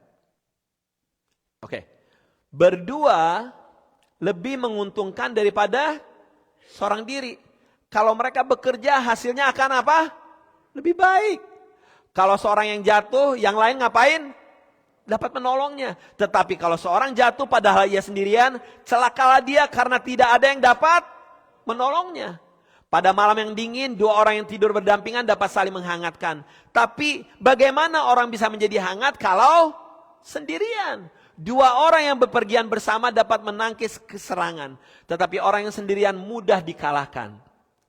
Oke. Berdua lebih menguntungkan daripada seorang diri. Kalau mereka bekerja hasilnya akan apa? Lebih baik. Kalau seorang yang jatuh, yang lain ngapain? Dapat menolongnya. Tetapi kalau seorang jatuh padahal ia sendirian, celakalah dia karena tidak ada yang dapat menolongnya. Pada malam yang dingin, dua orang yang tidur berdampingan dapat saling menghangatkan. Tapi bagaimana orang bisa menjadi hangat kalau sendirian? Dua orang yang bepergian bersama dapat menangkis keserangan. Tetapi orang yang sendirian mudah dikalahkan.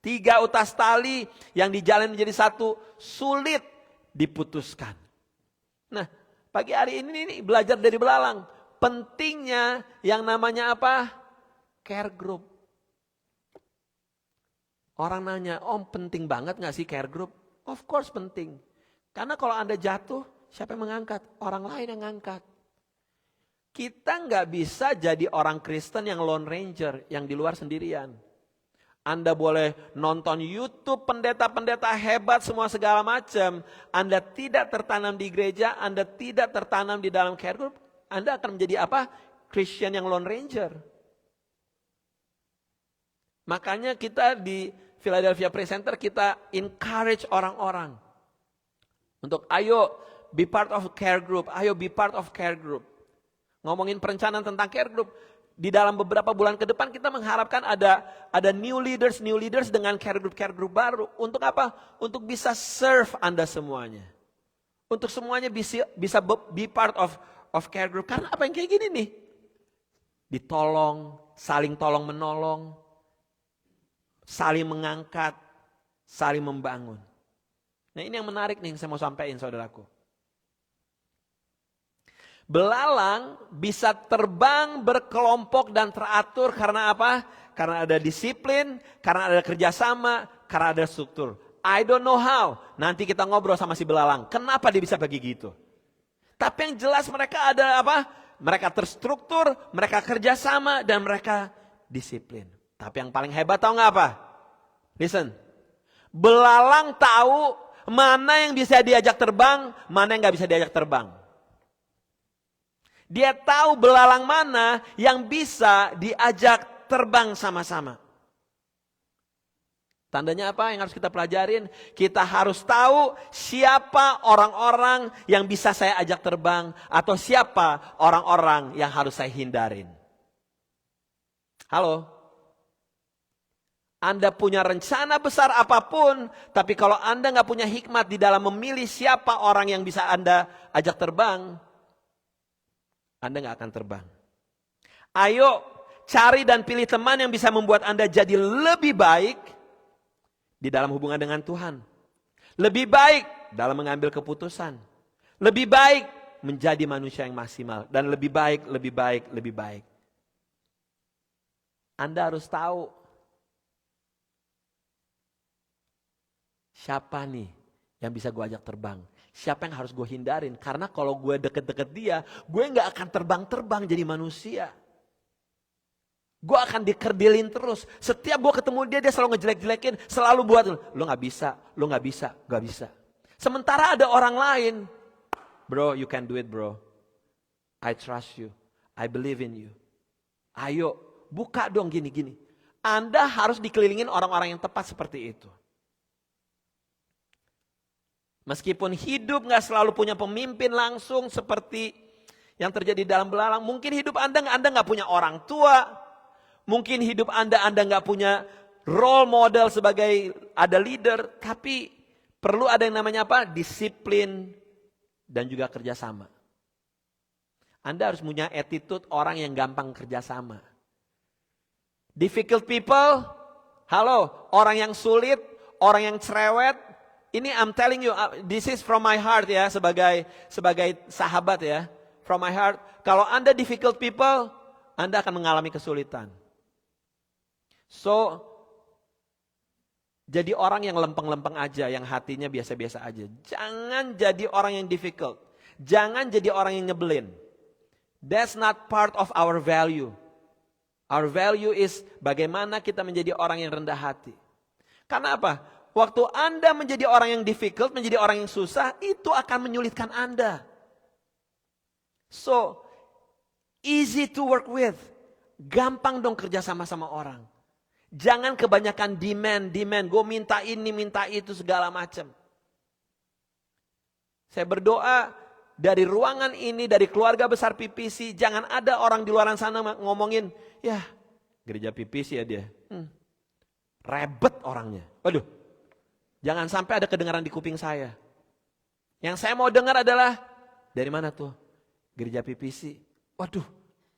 Tiga utas tali yang dijalin menjadi satu sulit diputuskan. Nah, pagi hari ini belajar dari belalang. Pentingnya yang namanya apa? Care group. Orang nanya, Om penting banget gak sih care group? Of course penting. Karena kalau Anda jatuh, siapa yang mengangkat? Orang lain yang mengangkat. Kita gak bisa jadi orang Kristen yang lone ranger, yang di luar sendirian. Anda boleh nonton YouTube pendeta-pendeta hebat semua segala macam. Anda tidak tertanam di gereja, Anda tidak tertanam di dalam care group. Anda akan menjadi apa? Christian yang lone ranger. Makanya kita di Philadelphia Praise Center kita encourage orang-orang. Untuk ayo be part of care group, ayo be part of care group. Ngomongin perencanaan tentang care group. Di dalam beberapa bulan ke depan kita mengharapkan ada new leaders dengan care group baru. Untuk apa? Untuk bisa serve Anda semuanya. Untuk semuanya bisa be part of care group. Karena apa yang kayak gini nih? Ditolong, saling tolong menolong, saling mengangkat, saling membangun. Nah ini yang menarik nih yang saya mau sampaikan saudaraku. Belalang bisa terbang berkelompok dan teratur karena apa? Karena ada disiplin, karena ada kerjasama, karena ada struktur. I don't know how. Nanti kita ngobrol sama si belalang. Kenapa dia bisa begitu? Tapi yang jelas mereka ada apa? Mereka terstruktur, mereka kerjasama, dan mereka disiplin. Tapi yang paling hebat tahu nggak apa? Listen. Belalang tahu mana yang bisa diajak terbang, mana yang nggak bisa diajak terbang. Dia tahu belalang mana yang bisa diajak terbang sama-sama. Tandanya apa yang harus kita pelajarin? Kita harus tahu siapa orang-orang yang bisa saya ajak terbang. Atau siapa orang-orang yang harus saya hindarin. Halo? Anda punya rencana besar apapun. Tapi kalau Anda nggak punya hikmat di dalam memilih siapa orang yang bisa Anda ajak terbang. Anda gak akan terbang. Ayo cari dan pilih teman yang bisa membuat Anda jadi lebih baik di dalam hubungan dengan Tuhan. Lebih baik dalam mengambil keputusan. Lebih baik menjadi manusia yang maksimal. Dan lebih baik, lebih baik, lebih baik. Anda harus tahu siapa nih yang bisa gue ajak terbang. Siapa yang harus gue hindarin? Karena kalau gue deket-deket dia, gue gak akan terbang-terbang jadi manusia. Gue akan dikerdilin terus. Setiap gue ketemu dia selalu ngejelek-jelekin. Selalu buat, lo gak bisa, lo gak bisa, gak bisa. Sementara ada orang lain. Bro, you can do it bro. I trust you. I believe in you. Ayo, buka dong gini-gini. Anda harus dikelilingin orang-orang yang tepat seperti itu. Meskipun hidup gak selalu punya pemimpin langsung seperti yang terjadi dalam belalang. Mungkin hidup Anda gak punya orang tua. Mungkin hidup Anda gak punya role model sebagai ada leader. Tapi perlu ada yang namanya apa? Disiplin dan juga kerjasama. Anda harus punya attitude orang yang gampang kerjasama. Difficult people, halo, orang yang sulit, orang yang cerewet. Ini I'm telling you, this is from my heart ya, sebagai sahabat ya. From my heart, kalau Anda difficult people, Anda akan mengalami kesulitan. So, jadi orang yang lempeng-lempeng aja, yang hatinya biasa-biasa aja. Jangan jadi orang yang difficult. Jangan jadi orang yang nyebelin. That's not part of our value. Our value is bagaimana kita menjadi orang yang rendah hati. Karena apa? Waktu Anda menjadi orang yang difficult, menjadi orang yang susah, itu akan menyulitkan Anda. So, easy to work with. Gampang dong kerja sama orang. Jangan kebanyakan demand. Gue minta ini, minta itu, segala macam. Saya berdoa dari ruangan ini, dari keluarga besar PPC, jangan ada orang di luar sana ngomongin, ya gereja PPC ya dia. Rebet orangnya. Waduh, jangan sampai ada kedengaran di kuping saya. Yang saya mau dengar adalah, dari mana tuh? Gereja PPC. Waduh,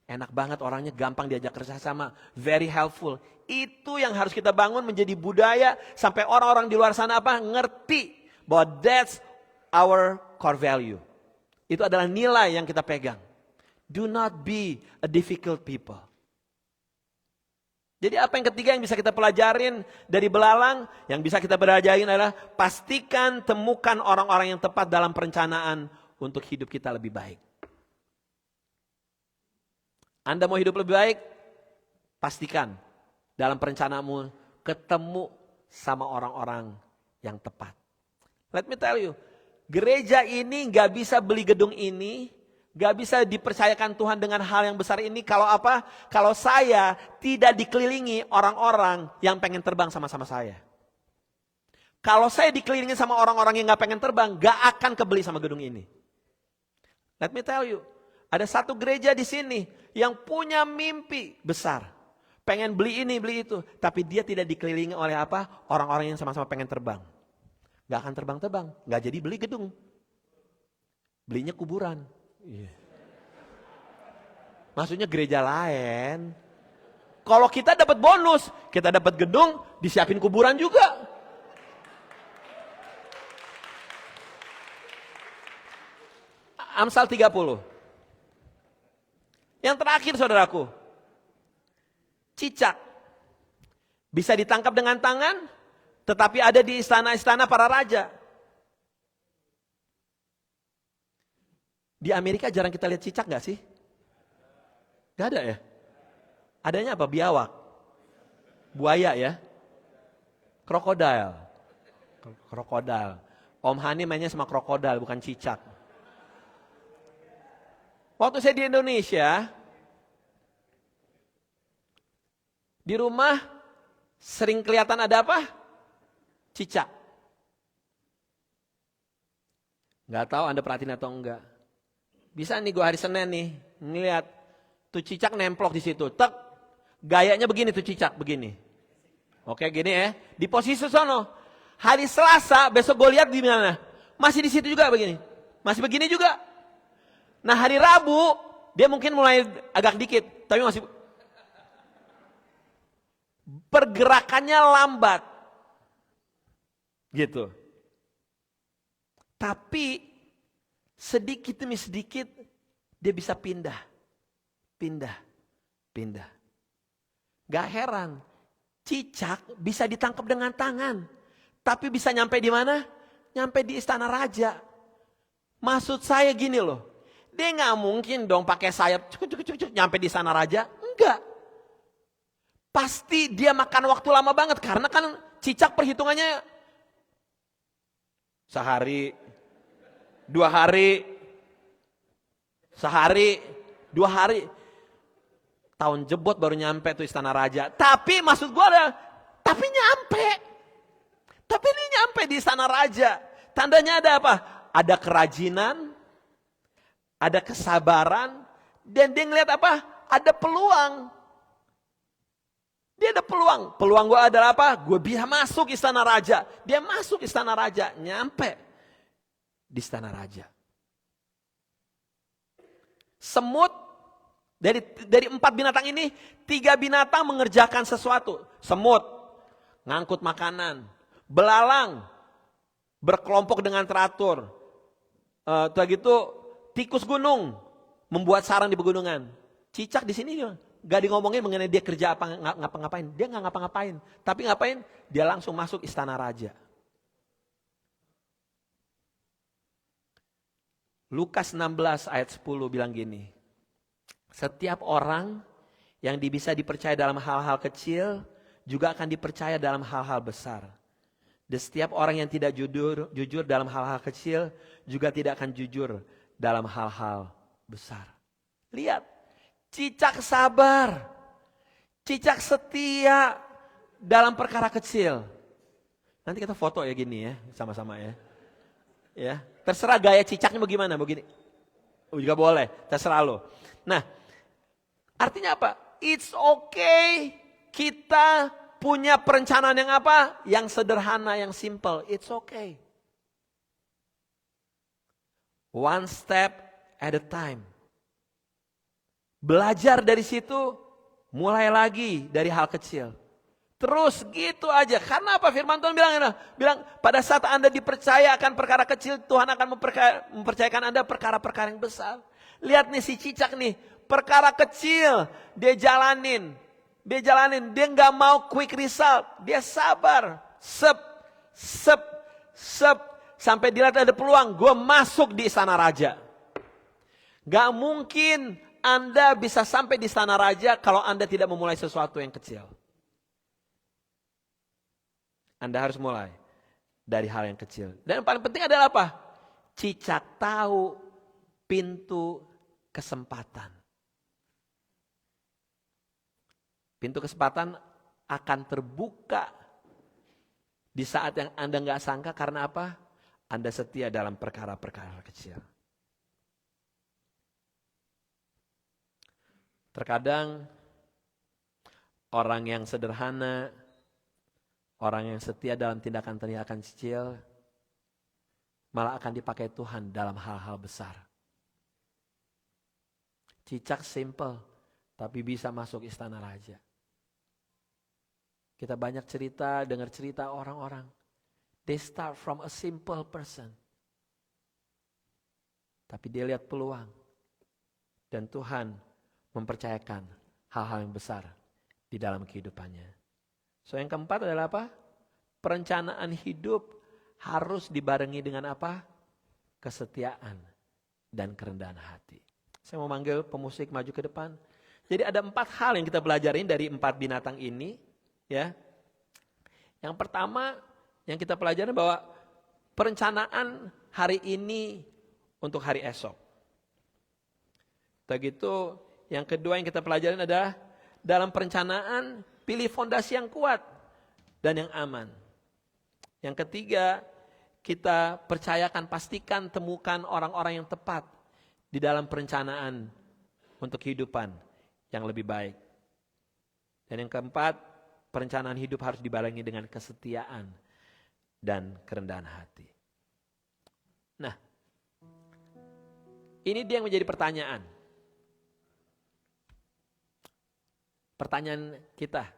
enak banget orangnya, gampang diajak kerjasama, very helpful. Itu yang harus kita bangun menjadi budaya sampai orang-orang di luar sana ngerti bahwa that's our core value. Itu adalah nilai yang kita pegang. Do not be a difficult people. Jadi apa yang ketiga yang bisa kita pelajarin dari belalang? Yang bisa kita pelajarin adalah pastikan temukan orang-orang yang tepat dalam perencanaan untuk hidup kita lebih baik. Anda mau hidup lebih baik? Pastikan dalam perencanaanmu ketemu sama orang-orang yang tepat. Let me tell you, gereja ini gak bisa beli gedung ini, gak bisa dipercayakan Tuhan dengan hal yang besar ini kalau apa? Kalau saya tidak dikelilingi orang-orang yang pengen terbang sama-sama saya. Kalau saya dikelilingi sama orang-orang yang gak pengen terbang, gak akan kebeli sama gedung ini. Let me tell you, ada satu gereja di sini yang punya mimpi besar. Pengen beli ini, beli itu. Tapi dia tidak dikelilingi oleh apa? Orang-orang yang sama-sama pengen terbang. Gak akan terbang-terbang. Gak jadi beli gedung. Belinya kuburan. Maksudnya gereja lain. Kalau kita dapat bonus, kita dapat gedung, disiapin kuburan juga. Amsal 30. Yang terakhir saudaraku, cicak bisa ditangkap dengan tangan, tetapi ada di istana-istana para raja. Di Amerika jarang kita lihat cicak gak sih? Gak ada ya? Adanya apa? Biawak, buaya ya, krokodil. Om Hani mainnya sama krokodil, bukan cicak. Waktu saya di Indonesia, di rumah sering kelihatan ada apa? Cicak. Gak tahu Anda perhatiin atau enggak. Bisa nih gue hari Senin nih, ngeliat tuh cicak nemplok di situ. Tek, gayanya begini tuh cicak, begini. Oke gini ya, di posisi sono. Hari Selasa besok gue lihat di mana? Masih di situ juga begini. Masih begini juga. Nah hari Rabu, dia mungkin mulai agak dikit, tapi masih pergerakannya lambat. Gitu. Tapi sedikit demi sedikit dia bisa pindah. Gak heran, cicak bisa ditangkap dengan tangan. Tapi bisa nyampe di mana? Nyampe di istana raja. Maksud saya gini loh. Dia gak mungkin dong pakai sayap nyampe di sana raja. Enggak. Pasti dia makan waktu lama banget. Karena kan cicak perhitungannya sehari, 2 hari, sehari, 2 hari. Tahun jebot baru nyampe tuh istana raja. Tapi maksud gue ada, tapi nyampe. Tapi ini nyampe di istana raja. Tandanya ada apa? Ada kerajinan, ada kesabaran, dan dia ngeliat apa? Ada peluang. Dia ada peluang. Peluang gue adalah apa? Gue bisa masuk istana raja. Dia masuk istana raja, nyampe di istana raja. Semut Dari 4 binatang ini, 3 binatang mengerjakan sesuatu. Semut, ngangkut makanan. Belalang, berkelompok dengan teratur. Setelah gitu, tikus gunung, membuat sarang di pegunungan. Cicak di sini gak ngomongin mengenai dia kerja apa ngapa-ngapain. Dia gak ngapa-ngapain. Tapi ngapain? Dia langsung masuk istana raja. Lukas 16 ayat 10 bilang gini. Setiap orang yang bisa dipercaya dalam hal-hal kecil juga akan dipercaya dalam hal-hal besar. Dan setiap orang yang tidak jujur dalam hal-hal kecil juga tidak akan jujur dalam hal-hal besar. Lihat, cicak sabar, cicak setia dalam perkara kecil. Nanti kita foto ya gini ya, sama-sama ya. Ya, terserah gaya cicaknya bagaimana, begini. Juga boleh, terserah lo. Nah, artinya apa? It's okay kita punya perencanaan yang apa? Yang sederhana, yang simple. It's okay. One step at a time. Belajar dari situ, mulai lagi dari hal kecil. Terus gitu aja. Karena apa firman Tuhan bilang pada saat Anda dipercaya akan perkara kecil, Tuhan akan mempercayakan Anda perkara-perkara yang besar. Lihat nih si cicak nih, perkara kecil dia jalanin. Dia nggak mau quick result. Dia sabar. Sep. Sampai dilihat ada peluang, gue masuk di istana raja. Gak mungkin Anda bisa sampai di istana raja kalau Anda tidak memulai sesuatu yang kecil. Anda harus mulai dari hal yang kecil. Dan yang paling penting adalah apa? Cicak tahu pintu kesempatan. Pintu kesempatan akan terbuka di saat yang Anda nggak sangka. Karena apa? Anda setia dalam perkara-perkara kecil. Terkadang orang yang sederhana, orang yang setia dalam tindakan-tindakan kecil, malah akan dipakai Tuhan dalam hal-hal besar. Cicak simple, tapi bisa masuk istana raja. Kita banyak cerita, dengar cerita orang-orang. They start from a simple person. Tapi dia lihat peluang. Dan Tuhan mempercayakan hal-hal yang besar di dalam kehidupannya. So yang keempat adalah apa? Perencanaan hidup harus dibarengi dengan apa? Kesetiaan dan kerendahan hati. Saya mau manggil pemusik maju ke depan. Jadi ada 4 hal yang kita pelajarin dari 4 binatang ini. Ya. Yang pertama yang kita pelajari bahwa perencanaan hari ini untuk hari esok. Begitu, yang kedua yang kita pelajarin adalah dalam perencanaan pilih fondasi yang kuat dan yang aman. Yang ketiga, kita percayakan, pastikan temukan orang-orang yang tepat di dalam perencanaan untuk kehidupan yang lebih baik. Dan yang keempat, perencanaan hidup harus dibarengi dengan kesetiaan dan kerendahan hati. Nah, ini dia yang menjadi pertanyaan. Pertanyaan kita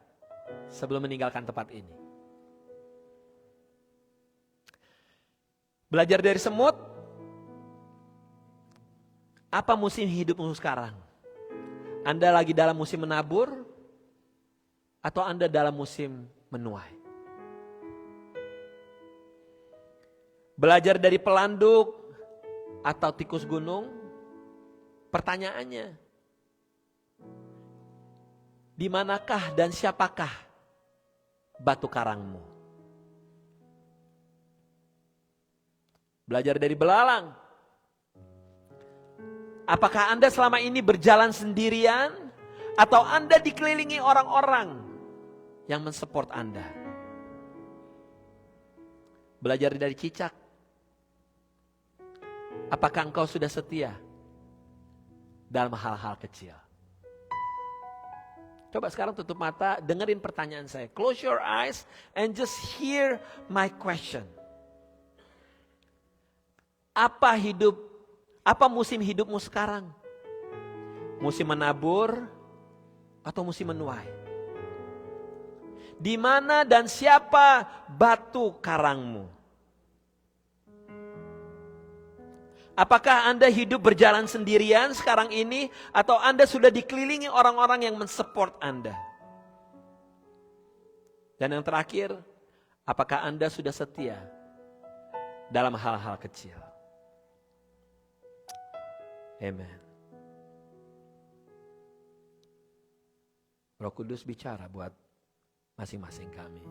sebelum meninggalkan tempat ini. Belajar dari semut, apa musim hidupmu sekarang? Anda lagi dalam musim menabur atau Anda dalam musim menuai? Belajar dari pelanduk atau tikus gunung? Pertanyaannya, di manakah dan siapakah batu karangmu? Belajar dari belalang. Apakah Anda selama ini berjalan sendirian atau Anda dikelilingi orang-orang yang mensupport Anda? Belajar dari cicak. Apakah engkau sudah setia dalam hal-hal kecil? Coba sekarang tutup mata, dengerin pertanyaan saya. Close your eyes and just hear my question. Apa musim hidupmu sekarang? Musim menabur atau musim menuai? Di mana dan siapa batu karangmu? Apakah Anda hidup berjalan sendirian sekarang ini, atau Anda sudah dikelilingi orang-orang yang mensupport Anda? Dan yang terakhir, apakah Anda sudah setia dalam hal-hal kecil? Amen. Roh Kudus bicara buat masing-masing kami.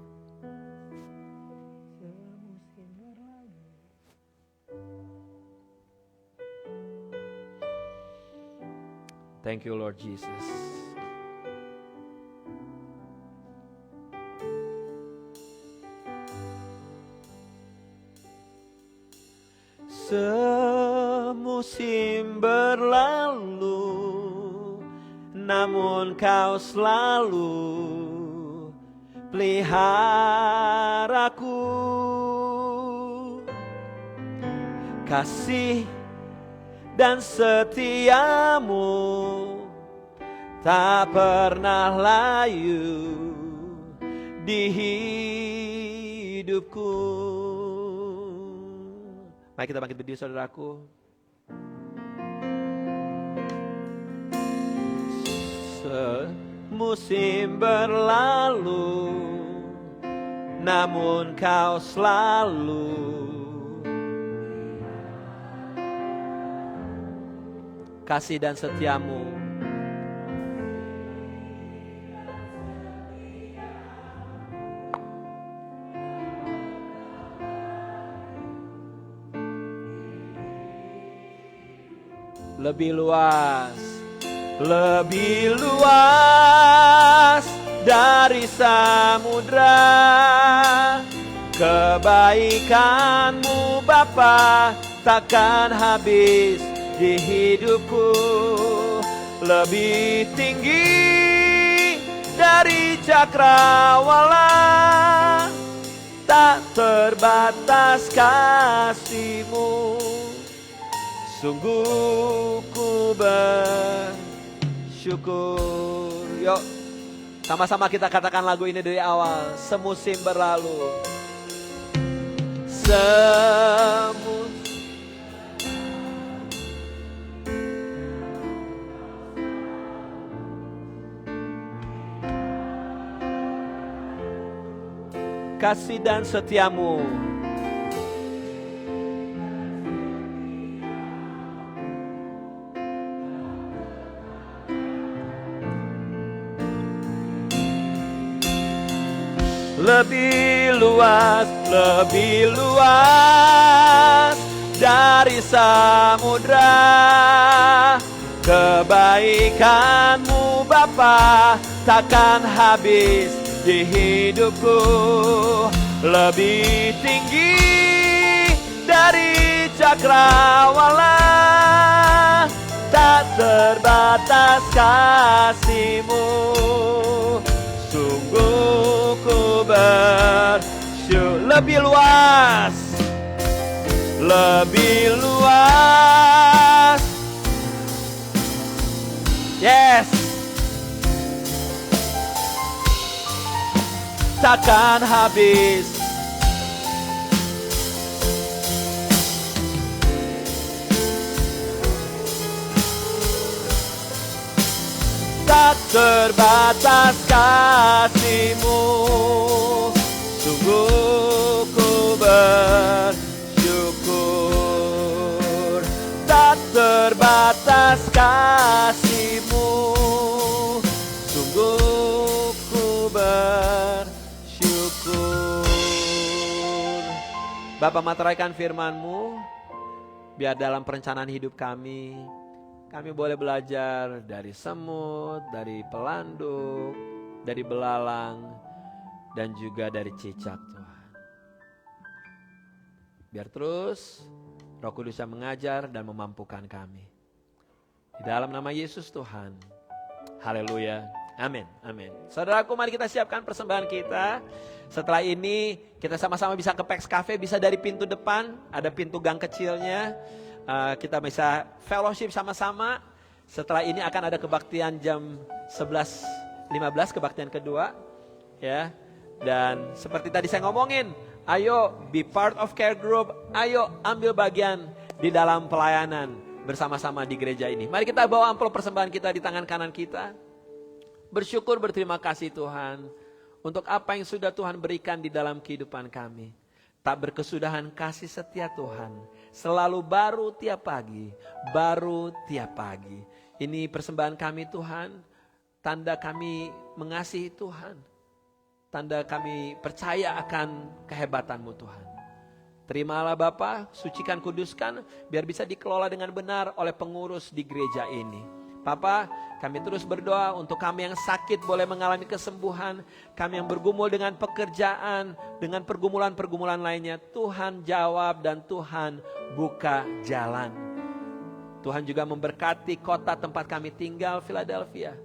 Thank you, Lord Jesus. Semusim berlalu, namun Kau selalu peliharaku. Kasih dan setiamu tak pernah layu di hidupku. Mari kita bangkit berdiri, saudaraku. Semusim berlalu, namun Kau selalu kasih dan setiamu. Lebih luas dari samudra, kebaikan-Mu Bapa takkan habis di hidupku. Lebih tinggi dari cakrawala, tak terbatas kasih-Mu. Sungguh ku bersyukur. Yuk, sama-sama kita katakan lagu ini dari awal. Semusim berlalu, kasih dan setiamu. Lebih luas dari samudra, kebaikan-Mu Bapa takkan habis di hidupku. Lebih tinggi dari cakrawala, tak terbatas kasih-Mu. Sungguh ku bersyukur. Lebih luas yes, takkan habis. Tak terbatas kasih-Mu. Sungguh ku bersyukur. Tak terbatas kasih-Mu. Sungguh ku bersyukur. Bapa, materaikan firman-Mu, biar dalam perencanaan hidup kami boleh belajar dari semut, dari pelanduk, dari belalang, dan juga dari cicak, Tuhan. Biar terus Roh Kudus yang mengajar dan memampukan kami. Di dalam nama Yesus Tuhan. Haleluya. Amin. Amin. Saudaraku, mari kita siapkan persembahan kita. Setelah ini kita sama-sama bisa ke Pex Cafe, bisa dari pintu depan, ada pintu gang kecilnya. Kita bisa fellowship sama-sama. Setelah ini akan ada kebaktian jam 11.15, kebaktian kedua. Ya. Dan seperti tadi saya ngomongin, ayo be part of care group, ayo ambil bagian di dalam pelayanan bersama-sama di gereja ini. Mari kita bawa amplop persembahan kita di tangan kanan kita. Bersyukur, berterima kasih Tuhan untuk apa yang sudah Tuhan berikan di dalam kehidupan kami. Tak berkesudahan kasih setia Tuhan, selalu baru tiap pagi, baru tiap pagi. Ini persembahan kami Tuhan, tanda kami mengasihi Tuhan, tanda kami percaya akan kehebatan-Mu Tuhan. Terimalah Bapa, sucikan, kuduskan, biar bisa dikelola dengan benar oleh pengurus di gereja ini. Papa, kami terus berdoa untuk kami yang sakit boleh mengalami kesembuhan. Kami yang bergumul dengan pekerjaan, dengan pergumulan-pergumulan lainnya. Tuhan jawab dan Tuhan buka jalan. Tuhan juga memberkati kota tempat kami tinggal, Philadelphia.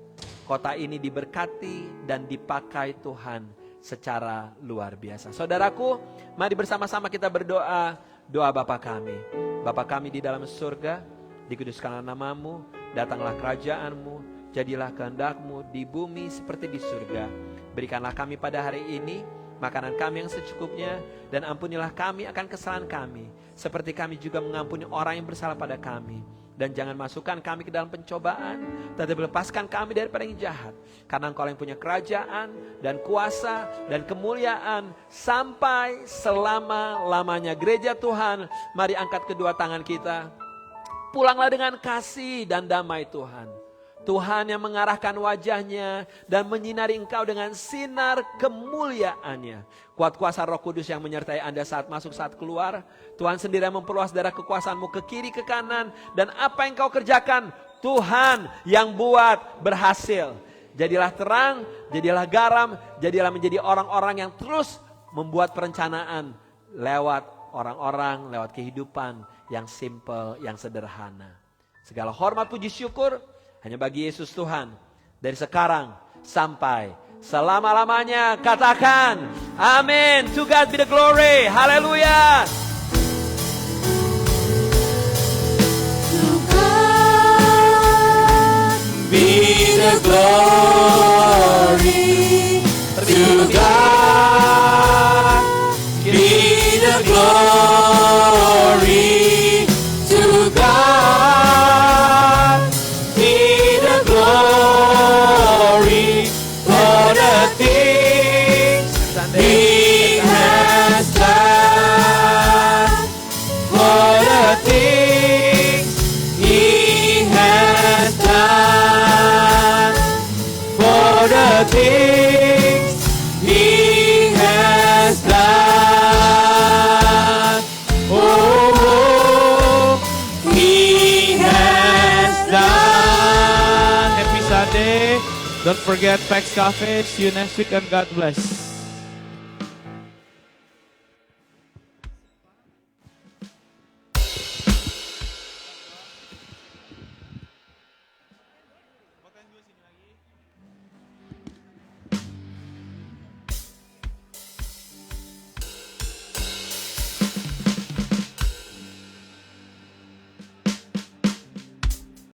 Kota ini diberkati dan dipakai Tuhan secara luar biasa. Saudaraku, mari bersama-sama kita berdoa. Doa Bapa kami. Bapa kami di dalam surga, dikuduskanlah nama-Mu, datanglah kerajaan-Mu, jadilah kehendak-Mu di bumi seperti di surga. Berikanlah kami pada hari ini makanan kami yang secukupnya, dan ampunilah kami akan kesalahan kami, seperti kami juga mengampuni orang yang bersalah pada kami. Dan jangan masukkan kami ke dalam pencobaan, tetapi lepaskan kami daripada yang jahat. Karena Engkau yang punya kerajaan dan kuasa dan kemuliaan sampai selama-lamanya. Gereja Tuhan, mari angkat kedua tangan kita. Pulanglah dengan kasih dan damai Tuhan. Tuhan yang mengarahkan wajahnya dan menyinari engkau dengan sinar kemuliaannya. Kuat kuasa Roh Kudus yang menyertai Anda saat masuk, saat keluar. Tuhan sendiri yang memperluas daerah kekuasaan-Mu ke kiri, ke kanan. Dan apa yang kau kerjakan, Tuhan yang buat berhasil. Jadilah terang, jadilah garam, jadilah menjadi orang-orang yang terus membuat perencanaan lewat orang-orang, lewat kehidupan yang simple, yang sederhana. Segala hormat, puji, syukur hanya bagi Yesus Tuhan. Dari sekarang sampai selama-lamanya. Katakan amin. To God be the glory. Haleluya. To God Be the glory. To God be the glory. To God be the glory for the things He has done. For the things He has done. For the things He has done. Oh, He has done. Happy Sunday. Don't forget Pax Cafe. See you next week and God bless.